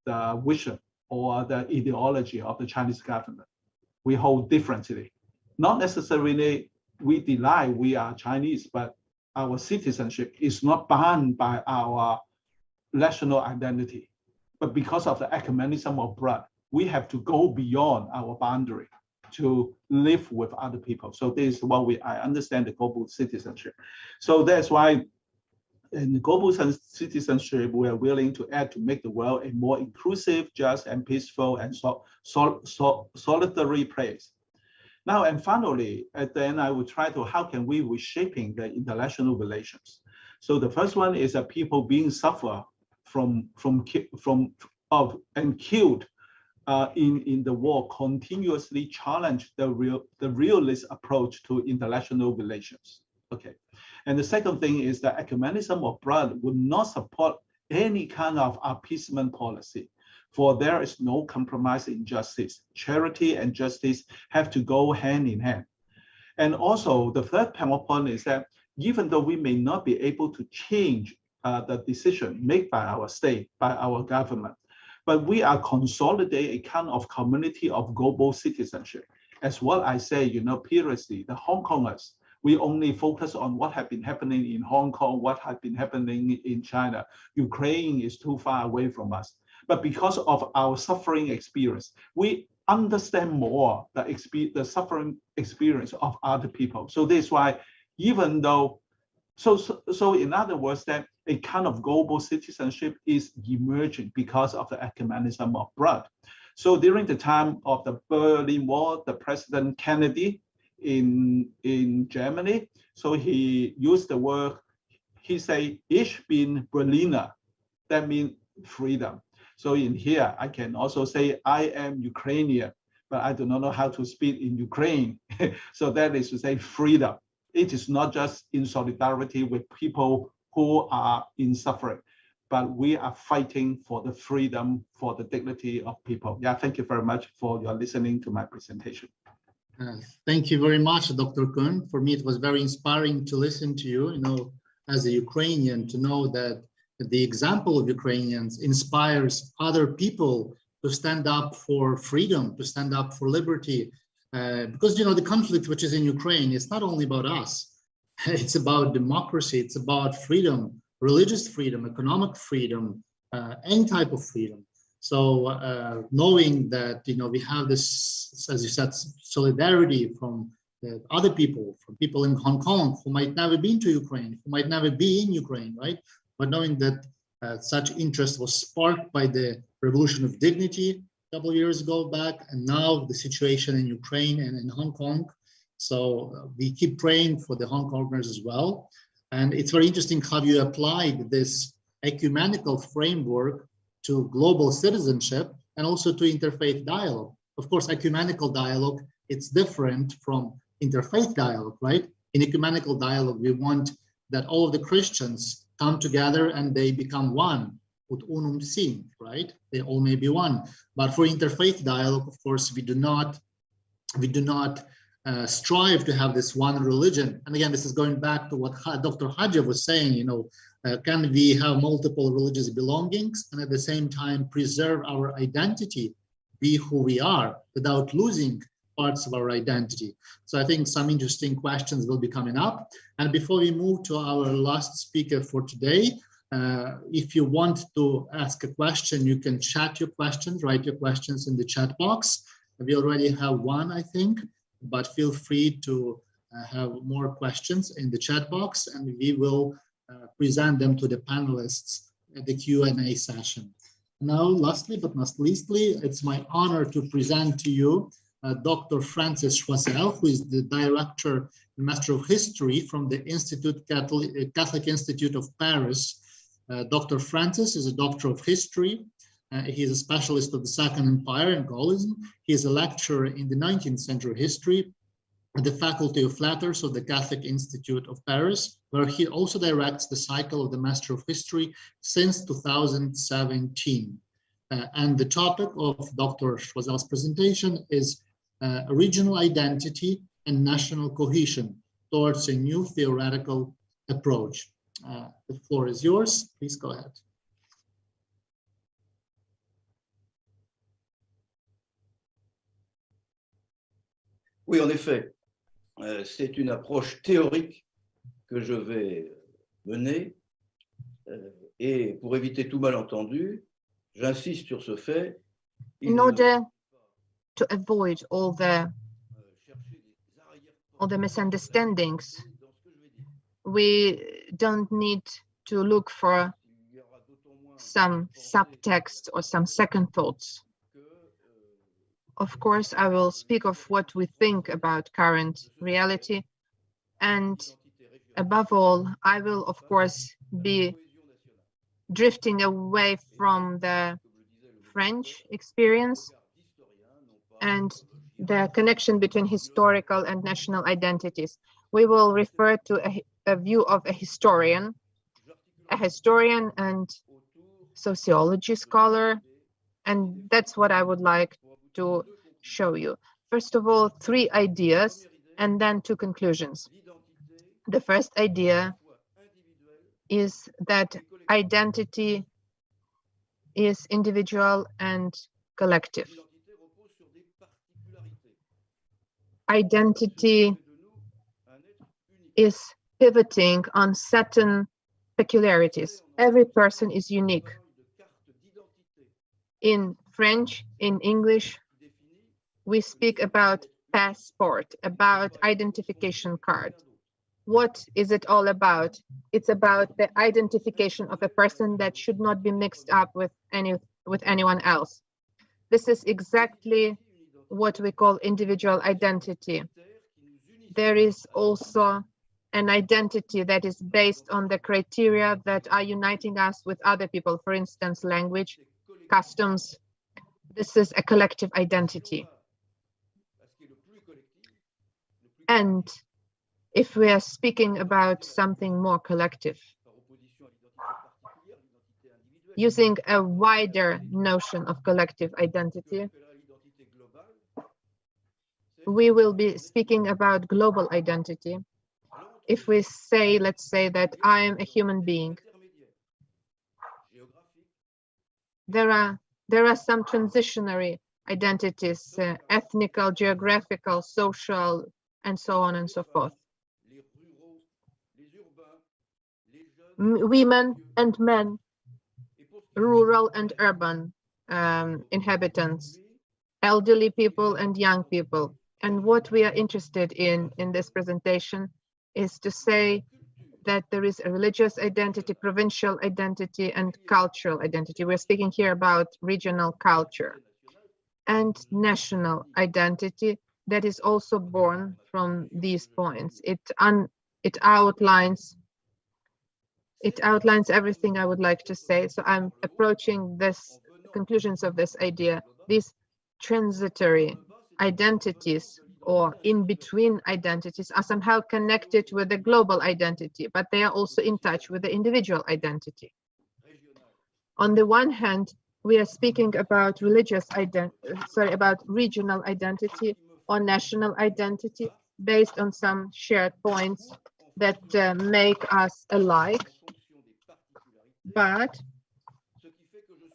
the vision or the ideology of the Chinese government. We hold differently. Not necessarily we deny we are Chinese, but our citizenship is not bound by our national identity. But because of the ecumenism of blood, we have to go beyond our boundary to live with other people. So this is what I understand the global citizenship. So that's why in the global citizenship, we are willing to add to make the world a more inclusive, just and peaceful and solitary place. Now, and finally, at the end, I will try to, how can we reshaping the international relations? So the first one is that people being suffer and killed in the war continuously challenge the realist approach to international relations. Okay, and the second thing is that ecumenism of blood would not support any kind of appeasement policy, for there is no compromise in justice. Charity and justice have to go hand in hand. And also the third point is that even though we may not be able to change the decision made by our state, by our government, but we are consolidating a kind of community of global citizenship. As what I say, previously, the Hong Kongers, we only focus on what had been happening in Hong Kong, what had been happening in China. Ukraine is too far away from us. But because of our suffering experience, we understand more the suffering experience of other people. So that's why, even though, so in other words, that a kind of global citizenship is emerging because of the ecumenism of blood. So during the time of the Berlin Wall, the President Kennedy in Germany, so he used the word, he say, Ich bin Berliner, that means freedom. So in here, I can also say, I am Ukrainian, but I do not know how to speak in Ukraine. So that is to say freedom. It is not just in solidarity with people who are in suffering, but we are fighting for the freedom, for the dignity of people. Yeah, thank you very much for your listening to my presentation. Thank you very much, Dr. Kuhn. For me, it was very inspiring to listen to you, as a Ukrainian, to know that the example of Ukrainians inspires other people to stand up for freedom, to stand up for liberty. Because, the conflict which is in Ukraine is not only about us. It's about democracy, it's about freedom, religious freedom, economic freedom, any type of freedom. So knowing that, we have this, as you said, solidarity from the other people, from people in Hong Kong who might never been to Ukraine, who might never be in Ukraine, right? But knowing that such interest was sparked by the Revolution of Dignity a couple of years ago back, and now the situation in Ukraine and in Hong Kong. So we keep praying for the Hong Kongers as well. And it's very interesting how you applied this ecumenical framework to global citizenship and also to interfaith dialogue. Of course, ecumenical dialogue, it's different from interfaith dialogue, right? In ecumenical dialogue, we want that all of the Christians come together and they become one, ut unum sint, right? They all may be one. But for interfaith dialogue, of course, we do not strive to have this one religion. And again, this is going back to what Dr. Hadjiv was saying, Can we have multiple religious belongings and at the same time preserve our identity, be who we are, without losing parts of our identity? So I think some interesting questions will be coming up. And before we move to our last speaker for today, if you want to ask a question, you can chat your questions, write your questions in the chat box. We already have one, I think, but feel free to have more questions in the chat box, and we will present them to the panelists at the Q&A session. Now, lastly but not leastly, it's my honor to present to you Dr. Francis Choisel, who is the Director and Master of History from the Catholic Institute of Paris. Dr. Francis is a Doctor of History. He is a specialist of the Second Empire and Gaullism. He is a lecturer in the 19th century history at the Faculty of Letters of the Catholic Institute of Paris, where he also directs the cycle of the Master of History since 2017. And the topic of Dr. Choisel's presentation is regional identity and national cohesion towards a new theoretical approach. The floor is yours. Please go ahead. Oui, en effet, c'est une approche théorique que je vais mener. Et pour éviter tout malentendu, j'insiste sur ce fait. In order to avoid all the misunderstandings, we don't need to look for some subtext or some second thoughts. Of course, I will speak of what we think about current reality, and above all, I will, of course, be drifting away from the French experience and the connection between historical and national identities. We will refer to a view of a historian and sociology scholar, and that's what I would like to show you. First of all, 3 ideas and then 2 conclusions. The first idea is that identity is individual and collective. Identity is pivoting on certain peculiarities. Every person is unique. In French, in English, we speak about passport, about identification card. What is it all about? It's about the identification of a person that should not be mixed up with anyone else. This is exactly what we call individual identity. There is also an identity that is based on the criteria that are uniting us with other people, for instance, language, customs. This is a collective identity. And if we are speaking about something more collective, using a wider notion of collective identity, we will be speaking about global identity. If we say, let's say that I am a human being, there are some transitionary identities, ethnical, geographical, social, and so on and so forth. Women and men, rural and urban inhabitants, elderly people and young people. And what we are interested in this presentation is to say that there is a religious identity, provincial identity, and cultural identity. We're speaking here about regional culture and national identity that is also born from these points. It outlines everything I would like to say. So I'm approaching this conclusions of this idea. These transitory identities or in-between identities are somehow connected with the global identity, but they are also in touch with the individual identity. On the one hand, we are speaking about about regional identity or national identity based on some shared points that make us alike. But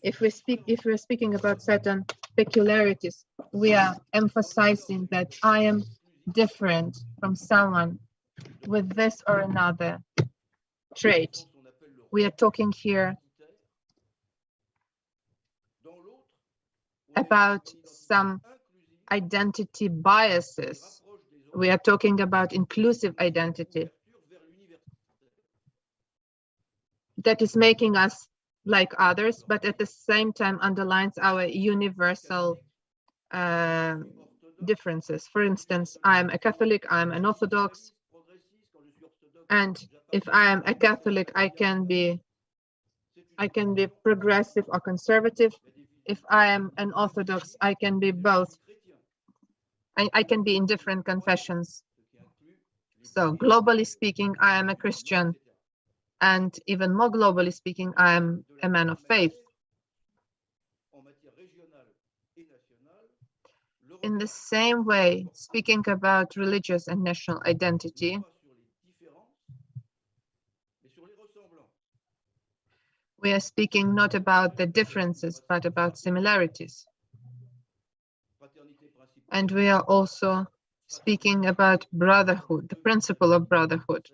if we're speaking about certain peculiarities, we are emphasizing that I am different from someone with this or another trait. We are talking here about some identity biases. We are talking about inclusive identity that is making us like others, but at the same time underlines our universal differences. For instance, I'm a Catholic, I'm an Orthodox, and if I am a Catholic, I can be progressive or conservative. If I am an Orthodox, I can be both. I can be in different confessions. So globally speaking, I am a Christian, and even more globally speaking, I am a man of faith. In the same way, speaking about religious and national identity, we are speaking not about the differences, but about similarities. And we are also speaking about brotherhood, the principle of brotherhood.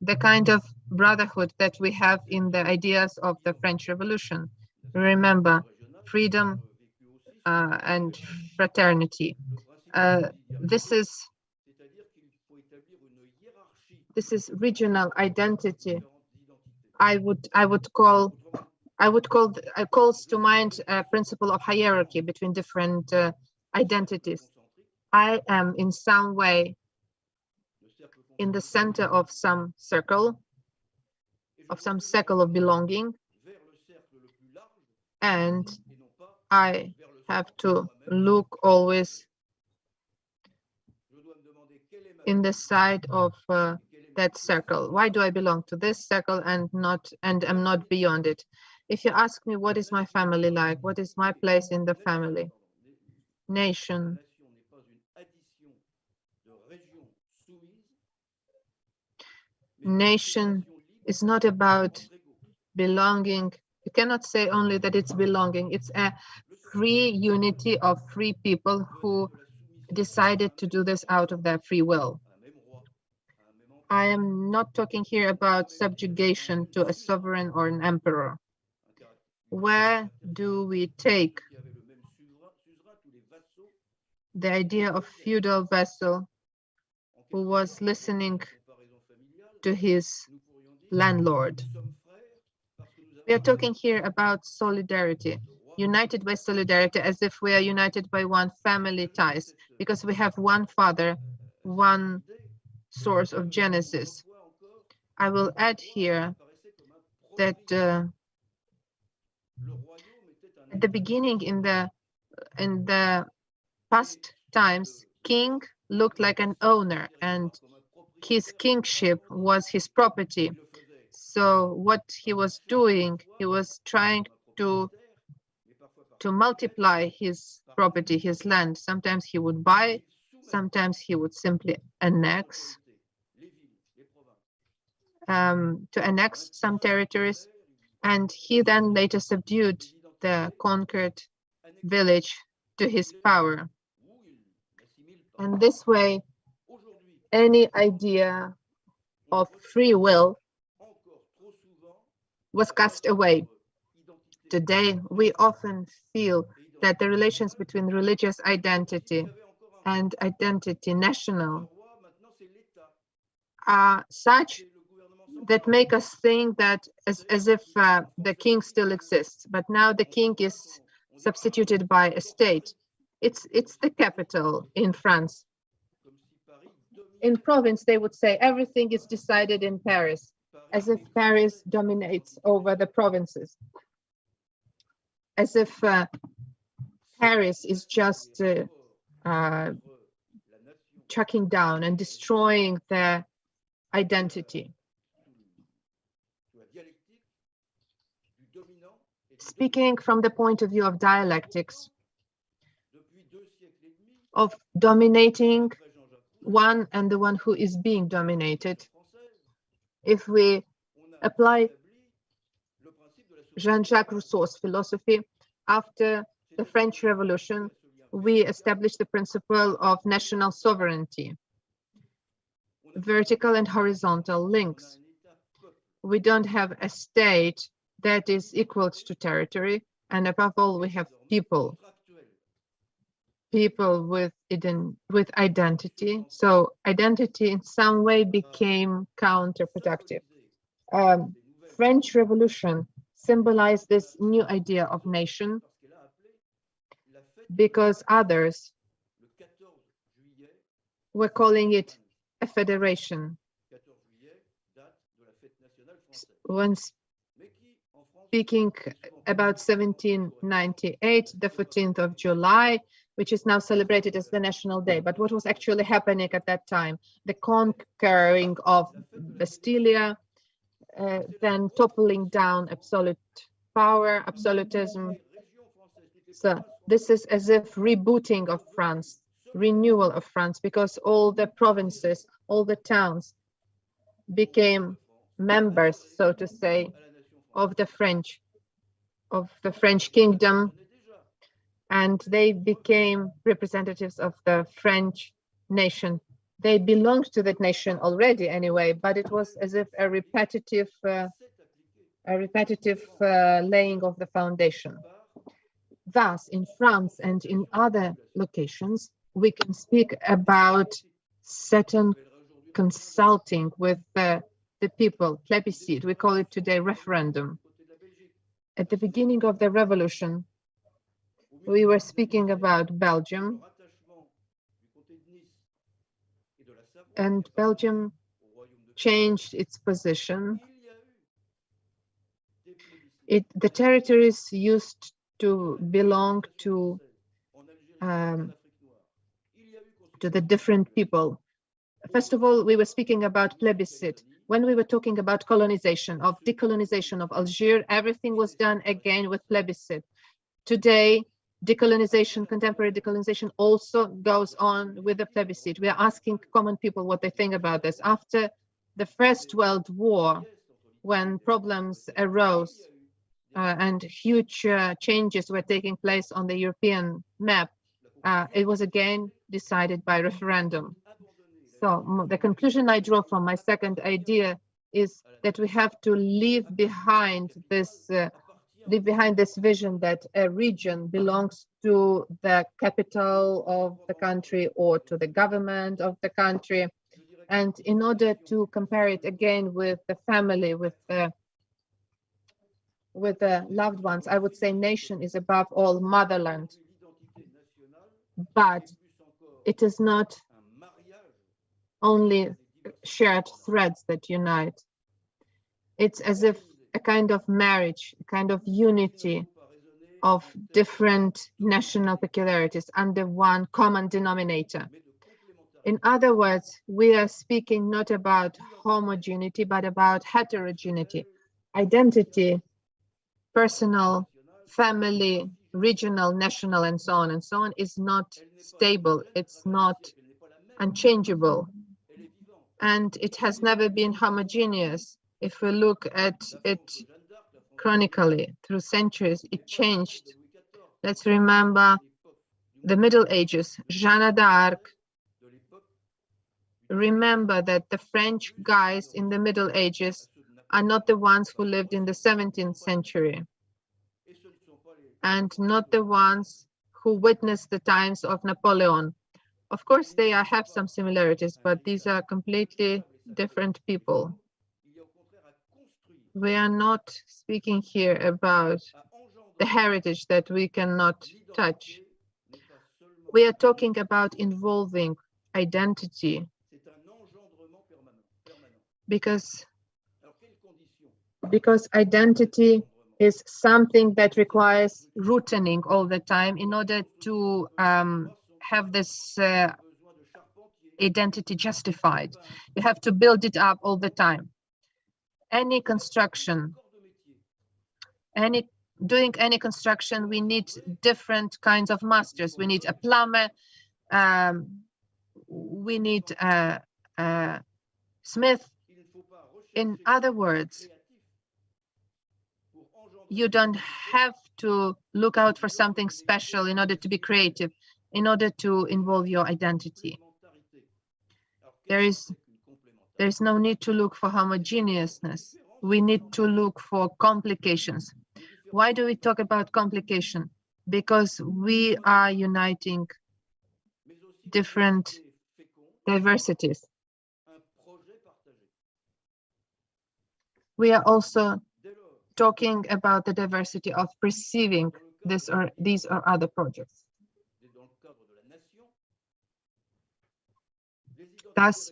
The kind of brotherhood that we have in the ideas of the French Revolution. Remember, freedom and fraternity. This is regional identity. I would call calls to mind a principle of hierarchy between different identities. I am in some way in the center of some circle of belonging, and I have to look always in the side of that circle. Why do I belong to this circle and am not beyond it? If you ask me what is my family like, what is my place in the family, nation, nation is not about belonging. You cannot say only that it's belonging. It's a free unity of free people who decided to do this out of their free will. I am not talking here about subjugation to a sovereign or an emperor. Where do we take the idea of feudal vassal who was listening to his landlord? We are talking here about solidarity, united by solidarity, as if we are united by one family ties, because we have one father, one source of genesis. I will add here that at the beginning, in the past times, king looked like an owner, and his kingship was his property. So what he was doing, he was trying to multiply his property, his land. Sometimes he would buy, sometimes he would simply annex, to annex some territories, and he then later subdued the conquered village to his power. And this way, any idea of free will was cast away. Today, we often feel that the relations between religious identity and identity national are such that make us think that as if the king still exists, but now the king is substituted by a state. It's the capital in France. In province, they would say everything is decided in Paris, as if Paris dominates over the provinces, as if Paris is just tracking down and destroying their identity. Speaking from the point of view of dialectics, of dominating one and the one who is being dominated, If we apply Jean-Jacques Rousseau's philosophy, after the French Revolution, we established the principle of national sovereignty, vertical and horizontal links. We don't have a state that is equal to territory, and above all, we have people with identity. So identity in some way became counterproductive. French Revolution symbolized this new idea of nation, because others were calling it a federation. When speaking about 1798, the 14th of July, which is now celebrated as the National Day. But what was actually happening at that time? The conquering of Bastille, then toppling down absolute power, absolutism. So this is as if rebooting of France, renewal of France, because all the provinces, all the towns became members, so to say, of the French kingdom, and they became representatives of the French nation. They belonged to that nation already anyway, but it was as if a repetitive laying of the foundation. Thus, in France and in other locations, we can speak about certain consulting with the people, plebiscite. We call it today referendum. At the beginning of the revolution, we were speaking about Belgium, and Belgium changed its position. The territories used to belong to the different people. First of all, we were speaking about plebiscite. When we were talking about colonization, of decolonization of Algiers, everything was done again with plebiscite. Today, decolonization, contemporary decolonization also goes on with the plebiscite. We are asking common people what they think about this. After the First World War, when problems arose and huge changes were taking place on the European map, it was again decided by referendum. So the conclusion I draw from my second idea is that we have to leave behind this vision that a region belongs to the capital of the country or to the government of the country. And in order to compare it again with the family, with the loved ones, I would say nation is above all motherland. But it is not only shared threads that unite. It's as if a kind of marriage, a kind of unity of different national peculiarities under one common denominator. In other words, we are speaking not about homogeneity, but about heterogeneity. Identity, personal, family, regional, national, and so on, is not stable. It's not unchangeable. And it has never been homogeneous. If we look at it chronically through centuries, it changed. Let's remember the Middle Ages, Jeanne d'Arc. Remember that the French guys in the Middle Ages are not the ones who lived in the 17th century, and not the ones who witnessed the times of Napoleon. Of course, they have some similarities, but these are completely different people. We are not speaking here about the heritage that we cannot touch. We are talking about involving identity, because identity is something that requires rooting all the time in order to have this identity justified. You have to build it up all the time. Any construction, doing any construction, we need different kinds of masters. We need a plumber, we need a smith, In other words, you don't have to look out for something special in order to be creative, in order to involve your identity. There is no need to look for homogeneousness. We need to look for complications. Why do we talk about complication? Because we are uniting different diversities. We are also talking about the diversity of perceiving this or these or other projects. Thus,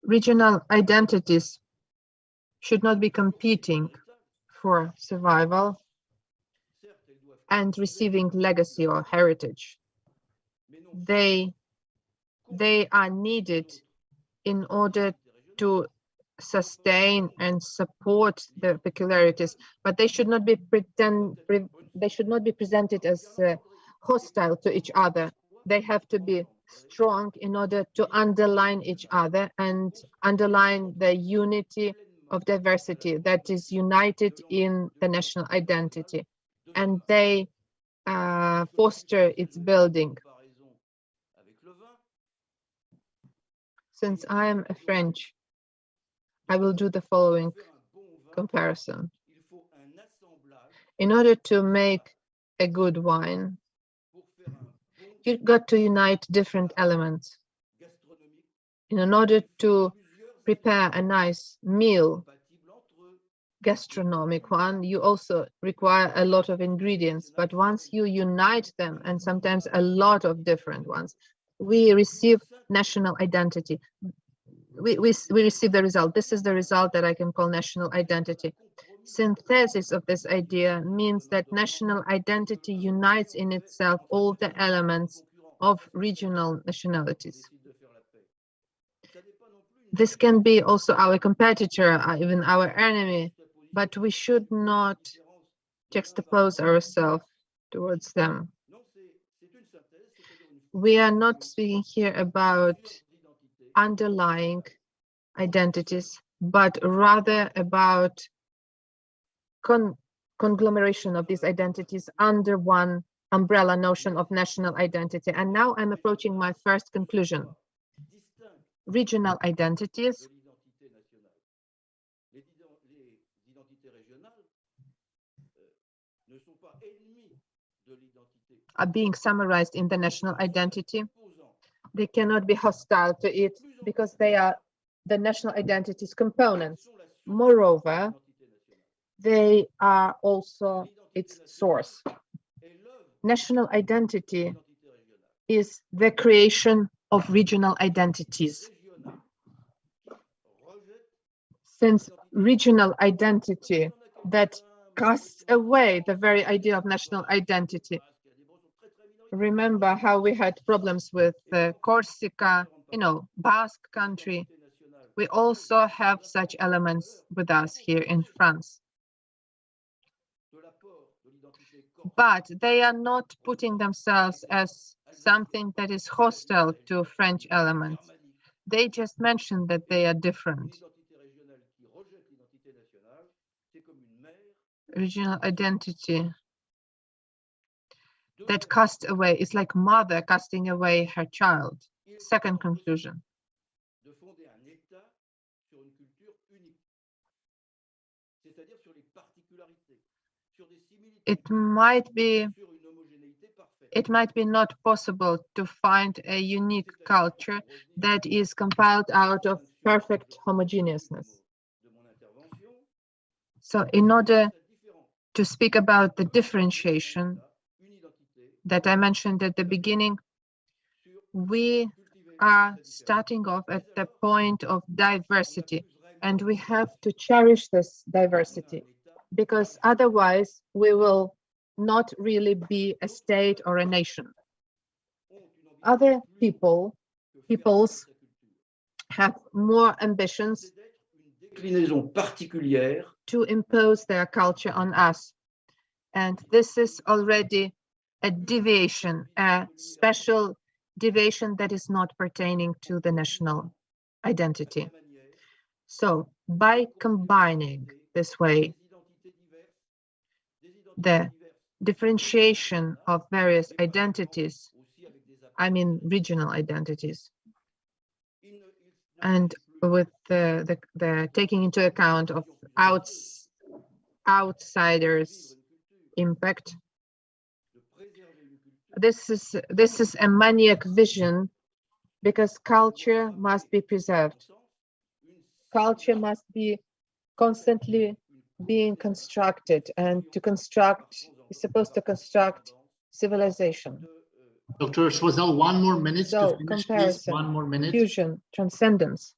regional identities should not be competing for survival and receiving legacy or heritage. They are needed in order to sustain and support the peculiarities, but they should not be presented as hostile to each other. They have to be strong in order to underline each other and underline the unity of diversity that is united in the national identity, and they foster its building. Since I am a French, I will do the following comparison. In order to make a good wine, you've got to unite different elements. In order to prepare a nice meal, gastronomic one, you also require a lot of ingredients. But once you unite them, and sometimes a lot of different ones, we receive national identity. We receive the result. This is the result that I can call national identity. Synthesis of this idea means that national identity unites in itself all the elements of regional nationalities. This can be also our competitor, even our enemy, but we should not juxtapose ourselves towards them. We are not speaking here about underlying identities, but rather about conglomeration of these identities under one umbrella notion of national identity. And now I'm approaching my first conclusion. Regional identities are being summarized in the national identity. They cannot be hostile to it because they are the national identity's components. Moreover, they are also its source. National identity is the creation of regional identities. Since regional identity that casts away the very idea of national identity. Remember how we had problems with Corsica, Basque country. We also have such elements with us here in France. But they are not putting themselves as something that is hostile to French elements. They just mentioned that they are different. Regional identity that casts away is like mother casting away her child. Second conclusion. It might be not possible to find a unique culture that is compiled out of perfect homogeneousness. So in order to speak about the differentiation that I mentioned at the beginning, we are starting off at the point of diversity, and we have to cherish this diversity, because otherwise we will not really be a state or a nation. Other peoples have more ambitions to impose their culture on us. And this is already a deviation, a special deviation that is not pertaining to the national identity. So by combining this way the differentiation of various identities, I mean regional identities, and with the taking into account of outsiders' impact, this is a maniac vision, because culture must be preserved. Culture must be constantly being constructed, and to construct is supposed to construct civilization. Dr. Choiseul, 1 more minute So to finish, please. comparison, 1 more minute. fusion, transcendence.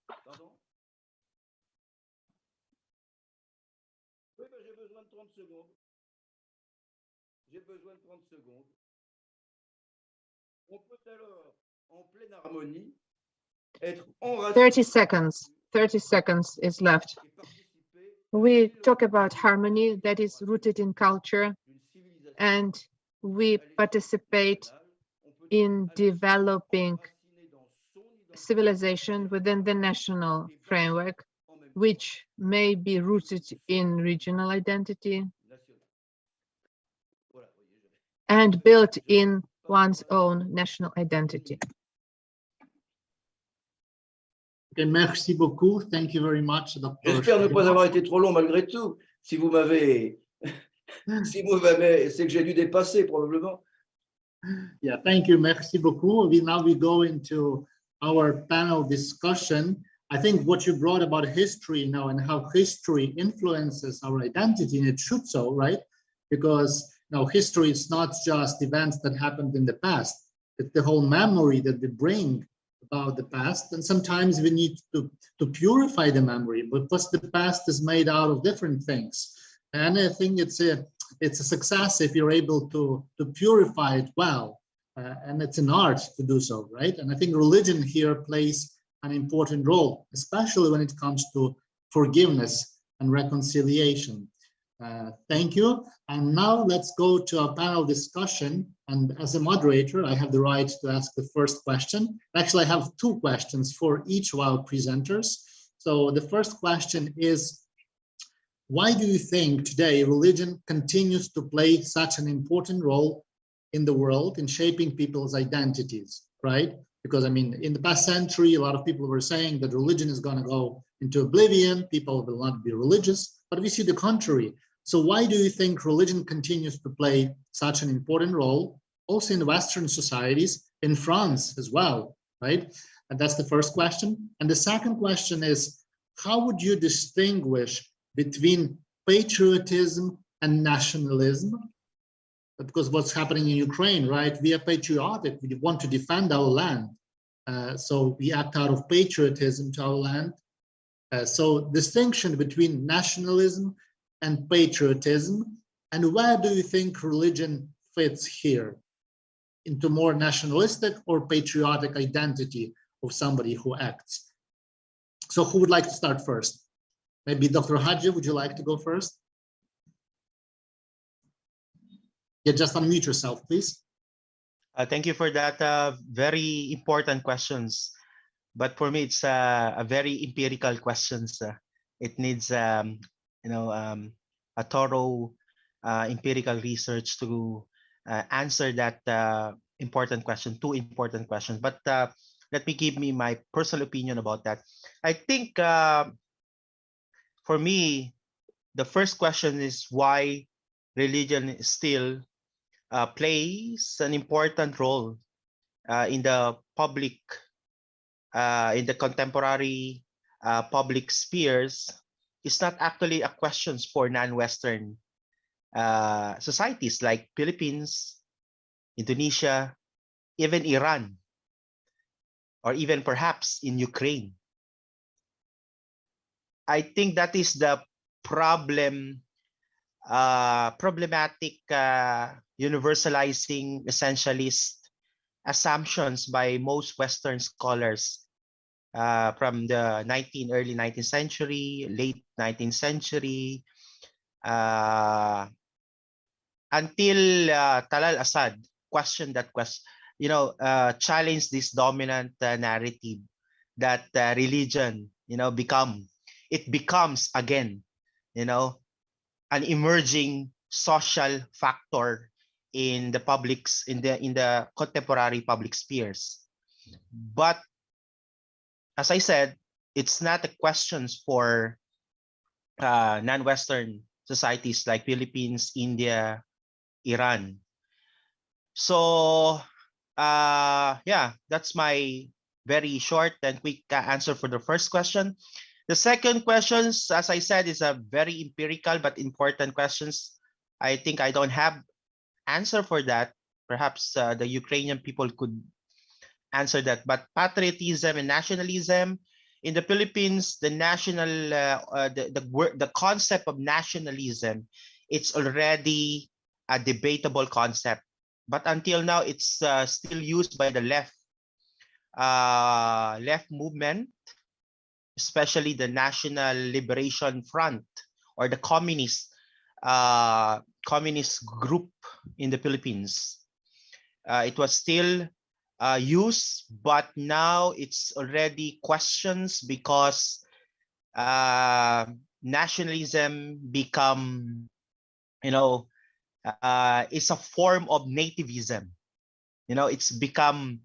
J'ai besoin de 30 secondes. On peut alors, en pleine harmonie, être enraciné 30 seconds. 30 seconds is left. We talk about harmony that is rooted in culture, and we participate in developing civilization within the national framework, which may be rooted in regional identity and built in one's own national identity. Okay, merci beaucoup. Thank you very much, Dr. J'espère ne pas avoir été trop long malgré tout. Si vous m'avez, c'est que j'ai dû dépasser probablement. Yeah, thank you. Merci beaucoup. Now we go into our panel discussion. I think what you brought about history now and how history influences our identity, and it should so, right? Because now history is not just events that happened in the past. It's the whole memory that we bring about the past. And sometimes we need to purify the memory, because the past is made out of different things. And I think it's a success if you're able to purify it well. And it's an art to do so, right? And I think religion here plays an important role, especially when it comes to forgiveness and reconciliation. Thank you. And now let's go to a panel discussion. And as a moderator, I have the right to ask the first question. Actually, I have 2 questions for each of our presenters. So the first question is, why do you think today religion continues to play such an important role in the world in shaping people's identities, right? Because I mean, in the past century, a lot of people were saying that religion is going to go into oblivion, people will not be religious, but we see the contrary. So why do you think religion continues to play such an important role, also in Western societies, in France as well, right? And that's the first question. And the second question is, how would you distinguish between patriotism and nationalism? Because what's happening in Ukraine, right? We are patriotic, we want to defend our land. So we act out of patriotism to our land. So distinction between nationalism and patriotism, and where do you think religion fits here? Into more nationalistic or patriotic identity of somebody who acts? So who would like to start first? Maybe Dr. Hadji, would you like to go first? Yeah, just unmute yourself, please. Thank you for that very important questions. But for me, it's a very empirical questions. It needs, a thorough empirical research to answer that important question, 2 important questions. But let me give me my personal opinion about that. I think for me, the first question is why religion still plays an important role in the public, in the contemporary public spheres. Is not actually a question for non-Western societies like Philippines, Indonesia, even Iran, or even perhaps in Ukraine. I think that is the problematic universalizing essentialist assumptions by most Western scholars from the early 19th century, late 19th century, until Talal Asad questioned challenge this dominant narrative that religion, becomes again, an emerging social factor in the contemporary public spheres. But as I said, it's not a question for non-Western societies like Philippines, India, Iran. So yeah, that's my very short and quick answer for the first question. The second questions, as I said, is a very empirical but important questions. I think I don't have answer for that. Perhaps the Ukrainian people could answer that. But patriotism and nationalism in the Philippines, the concept of nationalism, it's already a debatable concept. But until now, it's still used by the left movement, especially the National Liberation Front or the communist group in the Philippines. It was still used, but now it's already questions because nationalism become, it's a form of nativism. It's become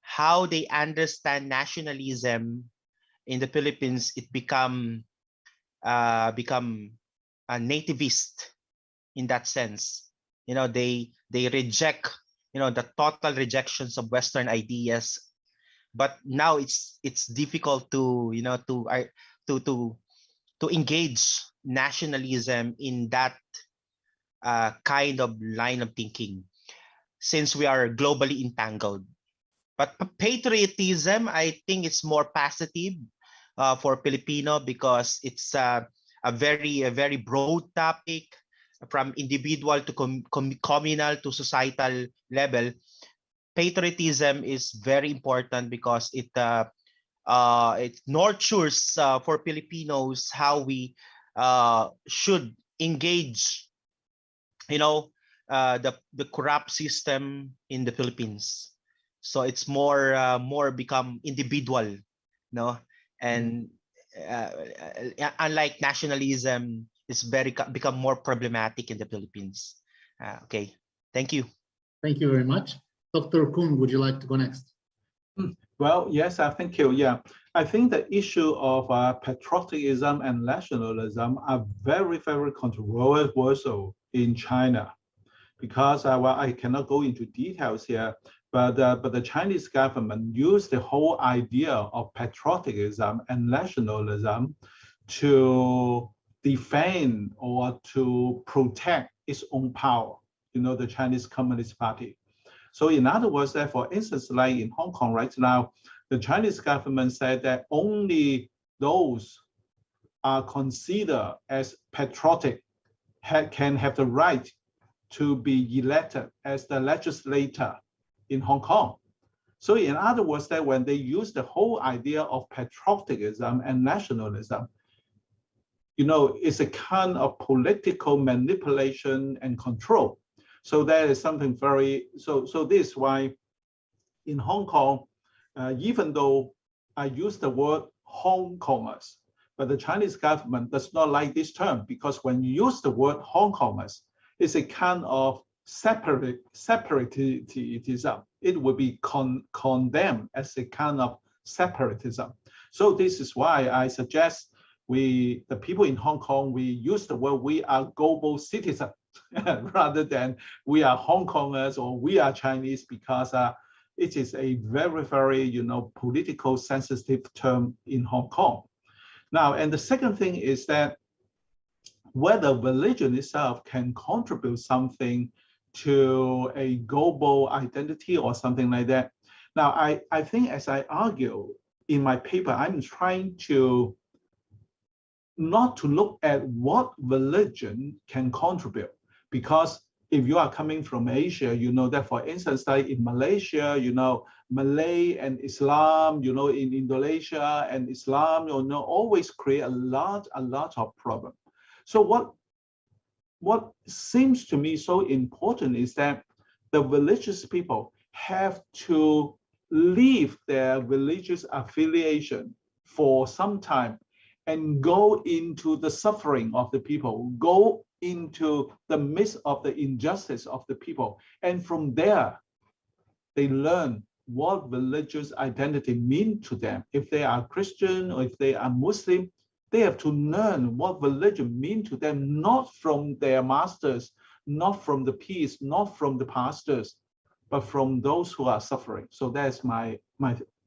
how they understand nationalism in the Philippines. It become a nativist in that sense. They reject, the total rejections of Western ideas. But now it's difficult to engage nationalism in that kind of line of thinking, since we are globally entangled. But patriotism, I think it's more positive for Filipino, because it's a very broad topic, from individual to communal to societal level. Patriotism is very important because it nurtures for Filipinos how we should engage, the corrupt system in the Philippines. So it's more become individual, and unlike nationalism, it's become more problematic in the Philippines. Okay, thank you. Thank you very much. Dr. Kung, would you like to go next? Well, yes, thank you. Yeah, I think the issue of patriotism and nationalism are very, very controversial in China, because well, I cannot go into details here, but the Chinese government used the whole idea of patriotism and nationalism to defend or to protect its own power, the Chinese Communist Party. So in other words, that for instance, like in Hong Kong right now, the Chinese government said that only those are considered as patriotic can have the right to be elected as the legislator in Hong Kong. So in other words, that when they use the whole idea of patriotism and nationalism, it's a kind of political manipulation and control. So that is something very, so this is why in Hong Kong, even though I use the word Hong Kongers, but the Chinese government does not like this term, because when you use the word Hong Kongers, it's a kind of separatism. It will be condemned as a kind of separatism. So this is why I suggest the people in Hong Kong, we use the word we are global citizens rather than we are Hong Kongers or we are Chinese, because it is a very, very, political sensitive term in Hong Kong. Now, and the second thing is that whether religion itself can contribute something to a global identity or something like that. Now, I think, as I argue in my paper, I'm trying to not to look at what religion can contribute, because if you are coming from Asia, that, for instance, like in Malaysia, Malay and Islam, in Indonesia and Islam, always create a lot of problem. So what seems to me so important is that the religious people have to leave their religious affiliation for some time and go into the suffering of the people, go into the midst of the injustice of the people. And from there, they learn what religious identity means to them. If they are Christian or if they are Muslim, they have to learn what religion means to them, not from their masters, not from the priests, not from the pastors, but from those who are suffering. So that's my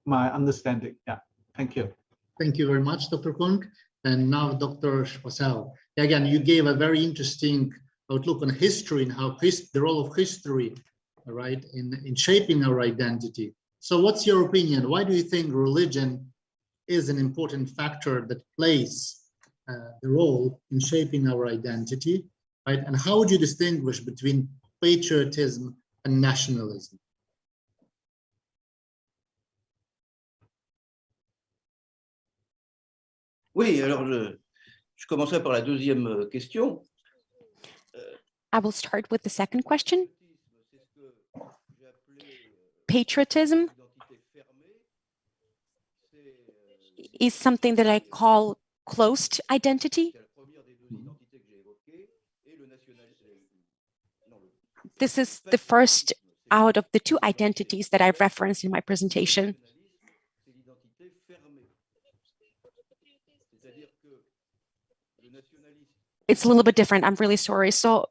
understanding. Yeah, thank you. Thank you very much, Dr. Kung. And now, Dr. Wasel. Again, you gave a very interesting outlook on history and how the role of history, right, in shaping our identity. So what's your opinion? Why do you think religion is an important factor that plays the role in shaping our identity, right? And how would you distinguish between patriotism and nationalism? Oui, alors je commencerai par la deuxième question. I will start with the second question. Patriotism is something that I call closed identity. This is the first out of the two identities that I've referenced in my presentation. It's a little bit different. I'm really sorry. So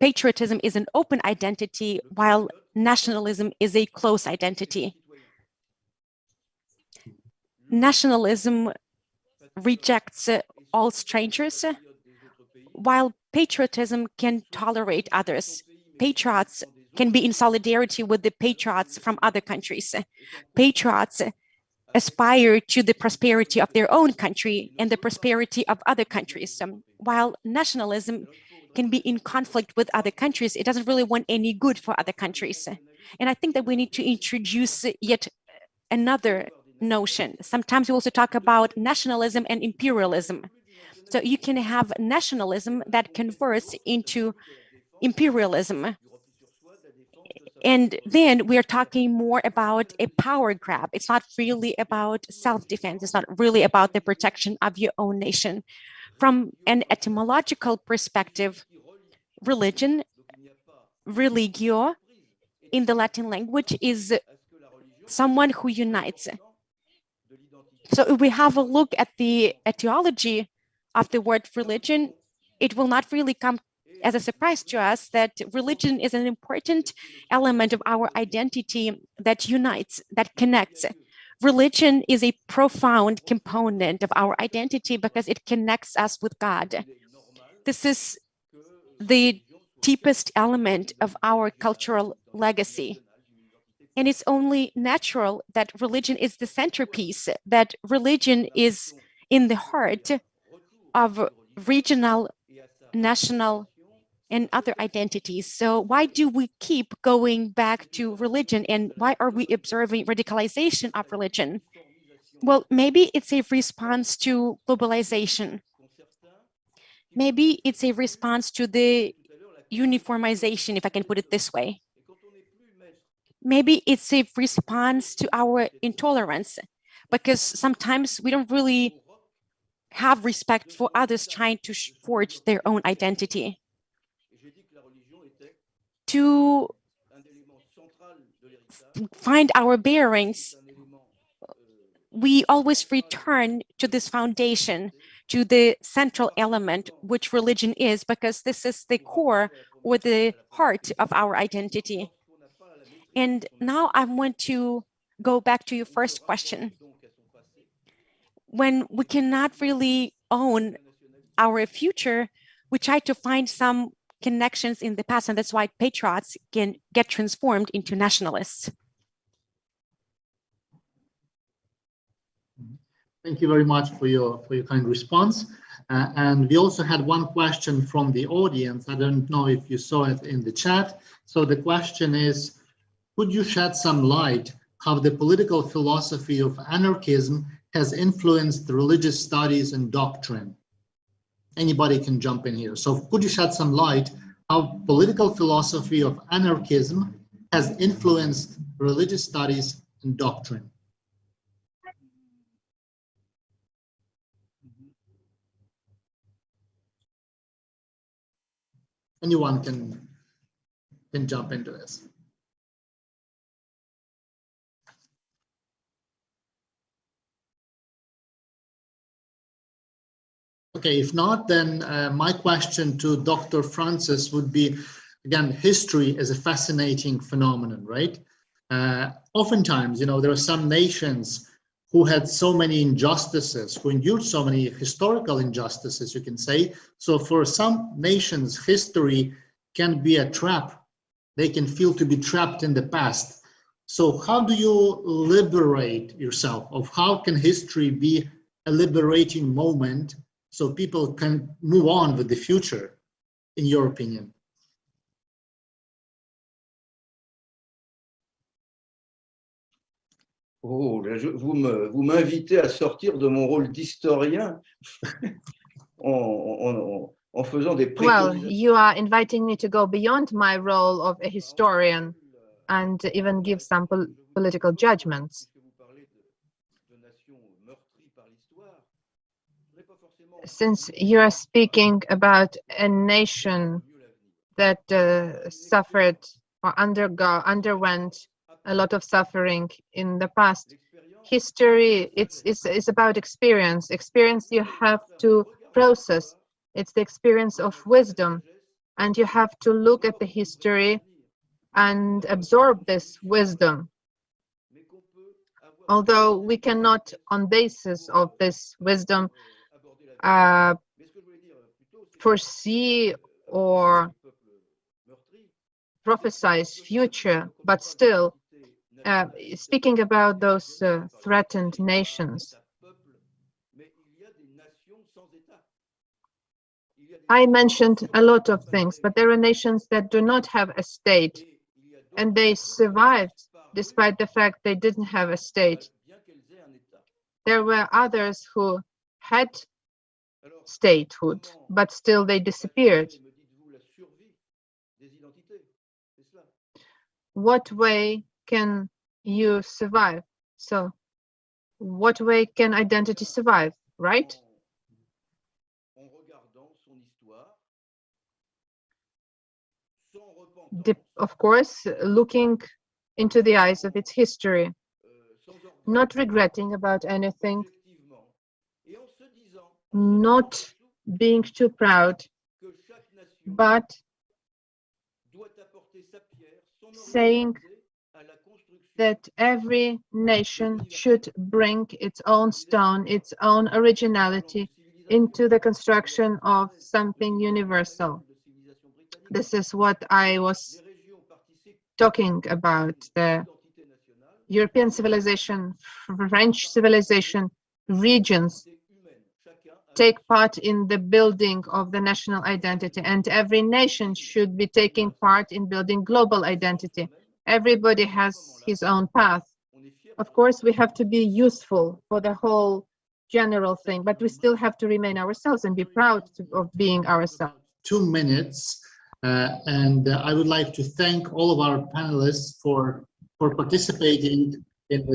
patriotism is an open identity, while nationalism is a closed identity. Nationalism rejects all strangers, while patriotism can tolerate others. Patriots can be in solidarity with the patriots from other countries. Patriots aspire to the prosperity of their own country and the prosperity of other countries, while nationalism can be in conflict with other countries. It doesn't really want any good for other countries. And I think that we need to introduce yet another notion. Sometimes we also talk about nationalism and imperialism. So you can have nationalism that converts into imperialism. And then we're talking more about a power grab. It's not really about self-defense. It's not really about the protection of your own nation. From an etymological perspective, religion, religio, in the Latin language is someone who unites. So if we have a look at the etiology of the word religion, it will not really come as a surprise to us that religion is an important element of our identity that unites, that connects. Religion is a profound component of our identity because it connects us with God. This is the deepest element of our cultural legacy. And it's only natural that religion is the centerpiece, that religion is in the heart of regional, national, and other identities. So why do we keep going back to religion, and why are we observing radicalization of religion? Well, maybe it's a response to globalization. Maybe it's a response to the uniformization, if I can put it this way. Maybe it's a response to our intolerance, because sometimes we don't really have respect for others trying to forge their own identity. To find our bearings, we always return to this foundation, to the central element, which religion is, because this is the core or the heart of our identity. And now I want to go back to your first question. When we cannot really own our future, we try to find some connections in the past, and that's why patriots can get transformed into nationalists. Thank you very much for your kind response. And we also had one question from the audience. I don't know if you saw it in the chat. So the question is, could you shed some light how the political philosophy of anarchism has influenced the religious studies and doctrine? Anybody can jump in here. So could you shed some light how political philosophy of anarchism has influenced religious studies and doctrine? Anyone can jump into this. Okay, if not, then my question to Dr. Francis would be, again, history is a fascinating phenomenon, right? Oftentimes, there are some nations who had so many injustices, who endured so many historical injustices, you can say. So for some nations, history can be a trap. They can feel to be trapped in the past. So how do you liberate yourself? Of how can history be a liberating moment so people can move on with the future, in your opinion? Oh, là, vous m'invitez à sortir de mon rôle d'historien en faisant des Well, préconisations. you are inviting me to go beyond my role of a historian and even give some political judgments. Since you are speaking about a nation that suffered or underwent a lot of suffering in the past, history, it's about experience. Experience you have to process. It's the experience of wisdom, and you have to look at the history and absorb this wisdom. Although we cannot, on basis of this wisdom, foresee or prophesize future, but still, speaking about those threatened nations, I mentioned a lot of things, but there are nations that do not have a state, and they survived despite the fact they didn't have a state. There were others who had statehood, but still they disappeared. What way can you survive? So, what way can identity survive, right? Of course, looking into the eyes of its history, not regretting about anything, not being too proud, but saying that every nation should bring its own stone, its own originality into the construction of something universal. This is what I was talking about. The European civilization, French civilization, regions take part in the building of the national identity, and every nation should be taking part in building global identity. Everybody has his own path. Of course, we have to be useful for the whole general thing, but we still have to remain ourselves and be proud of being ourselves. 2 minutes, and I would like to thank all of our panelists for participating in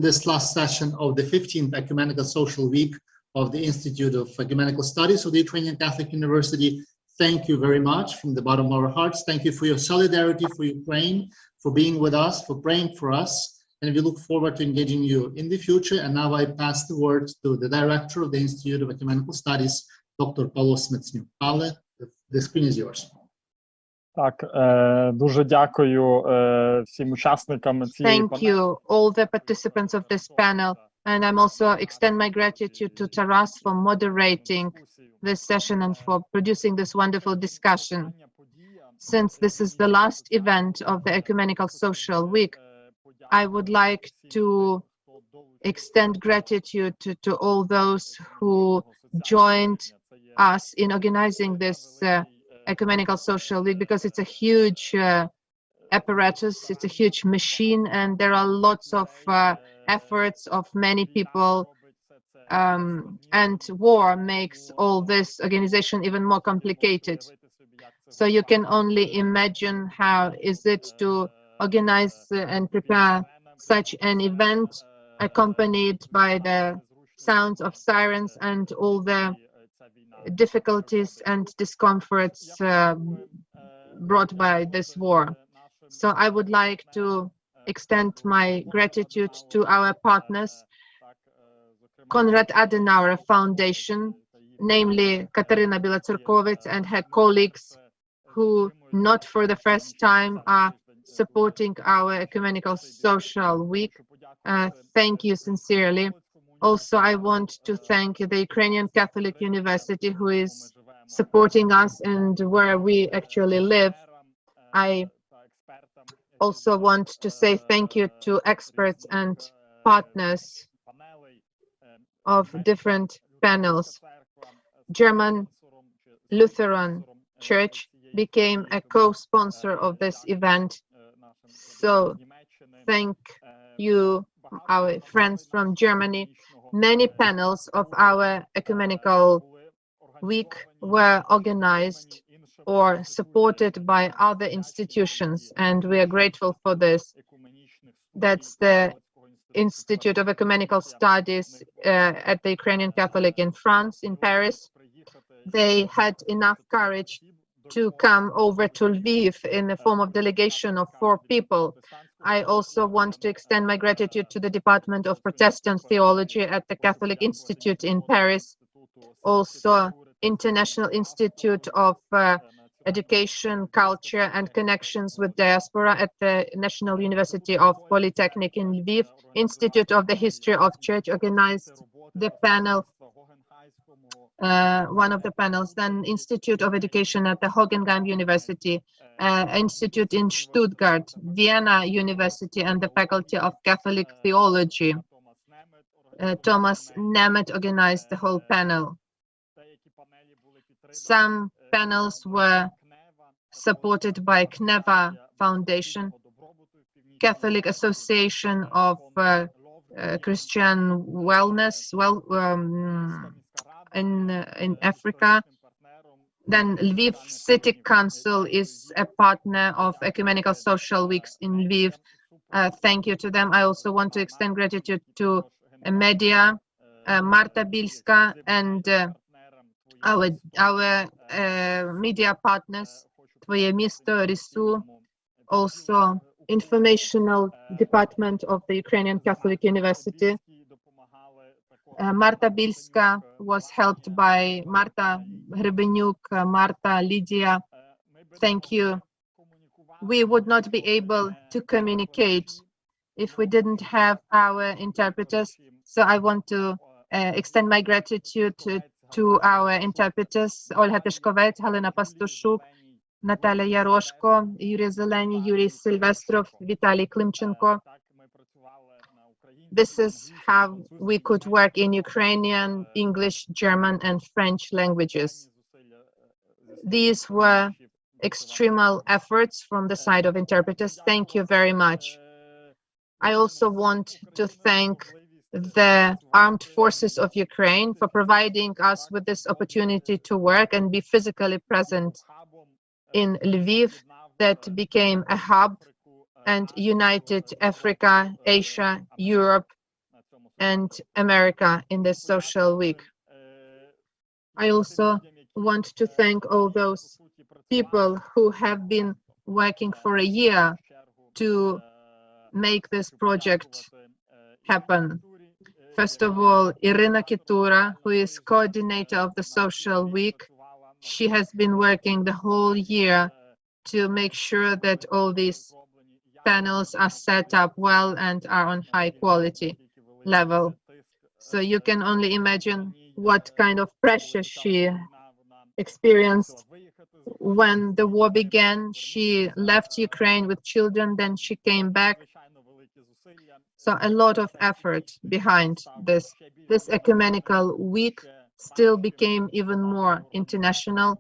this last session of the 15th Ecumenical Social Week of the Institute of Ecumenical Studies of the Ukrainian Catholic University. Thank you very much from the bottom of our hearts. Thank you for your solidarity for Ukraine, for being with us, for praying for us, and we look forward to engaging you in the future. And now I pass the word to the director of the Institute of Ecumenical Studies, Dr. Pawlo Smitsnyu. Pawlo, the screen is yours. Так, дуже дякую всім учасникам цієї Thank you, all the participants of this panel. And I'm also extend my gratitude to Taras for moderating this session and for producing this wonderful discussion. Since this is the last event of the Ecumenical Social Week, I would like to extend gratitude to all those who joined us in organizing this Ecumenical Social Week, because it's a huge apparatus, it's a huge machine, and there are lots of efforts of many people, and war makes all this organization even more complicated. So you can only imagine how is it to organize and prepare such an event accompanied by the sounds of sirens and all the difficulties and discomforts brought by this war. So I would like to extend my gratitude to our partners, Konrad Adenauer Foundation, namely Katarina Bielotserkovets and her colleagues, who not for the first time are supporting our Ecumenical Social Week. Thank you sincerely. Also, I want to thank the Ukrainian Catholic University, who is supporting us and where we actually live. I also want to say thank you to experts and partners of different panels. German Lutheran Church became a co-sponsor of this event. So thank you, our friends from Germany. Many panels of our Ecumenical Week were organized or supported by other institutions, and we are grateful for this. That's the Institute of Ecumenical Studies at the Ukrainian Catholic in France, in Paris. They had enough courage to come over to Lviv in the form of delegation of 4 people. I also want to extend my gratitude to the Department of Protestant Theology at the Catholic Institute in Paris, also International Institute of Education, Culture and Connections with Diaspora at the National University of Polytechnic in Lviv. Institute of the History of Church organized the panel, one of the panels, then Institute of Education at the Hohenheim University, Institute in Stuttgart, Vienna University and the Faculty of Catholic Theology. Thomas Nemeth organized the whole panel. Some panels were supported by Kneva Foundation, Catholic Association of Christian Wellness in Africa. Then Lviv City Council is a partner of Ecumenical Social Weeks in Lviv. Thank you to them. I also want to extend gratitude to media, Marta Bilska, and our media partners, Tvoje Misto, Risu, also informational department of the Ukrainian Catholic University. Marta Bilska was helped by Marta Hrebenyuk, Marta, Lydia. Thank you. We would not be able to communicate if we didn't have our interpreters. So I want to extend my gratitude to our interpreters, Olga Tishkovets, Helena Pastushuk, Natalia Yaroshko, Yuri Zeleny, Yuri Silvestrov, Vitaly Klimchenko. This is how we could work in Ukrainian, English, German, and French languages. These were extreme efforts from the side of interpreters. Thank you very much. I also want to thank the armed forces of Ukraine for providing us with this opportunity to work and be physically present in Lviv, that became a hub and united Africa, Asia, Europe, and America in this social week. I also want to thank all those people who have been working for a year to make this project happen. First of all, Irina Kitura, who is coordinator of the Social Week. She has been working the whole year to make sure that all these panels are set up well and are on high quality level. So you can only imagine what kind of pressure she experienced when the war began. She left Ukraine with children, then she came back. So a lot of effort behind this. This ecumenical week still became even more international.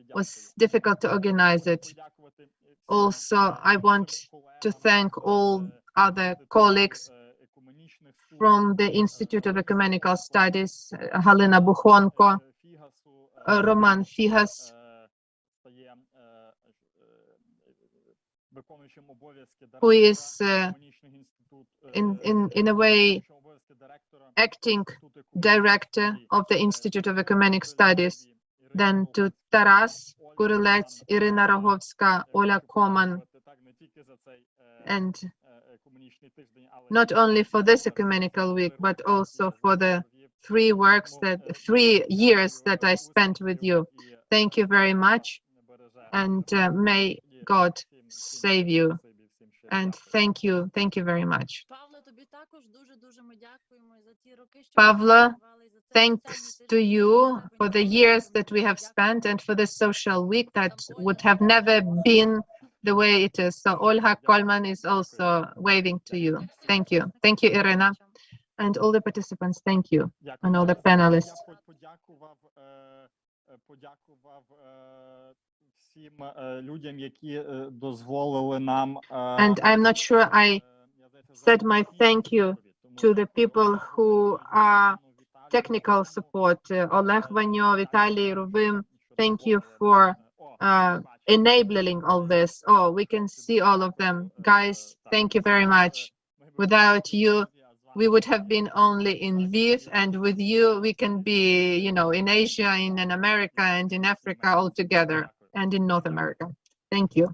It was difficult to organize it. Also, I want to thank all other colleagues from the Institute of Ecumenical Studies, Halina Bukhonko, Roman Figas, who is in a way acting director of the Institute of Ecumenic Studies, then to Taras Kurilets, Irina Rogovska, Ola Koman, and not only for this ecumenical week, but also for the 3 years that I spent with you. Thank you very much, and may God save you. And thank you very much. Pavlo, thanks to you for the years that we have spent and for this social week that would have never been the way it is. So Olha Kolman is also waving to you. Thank you. Thank you, Irina. And all the participants, thank you. And all the panelists. And I'm not sure I said my thank you to the people who are technical support. Oleg Vanyo, Vitaly Ruvim, thank you for enabling all this. Oh, we can see all of them. Guys, thank you very much. Without you, we would have been only in Lviv, and with you, we can be, you know, in Asia, in America, and in Africa all together, and in North America. Thank you.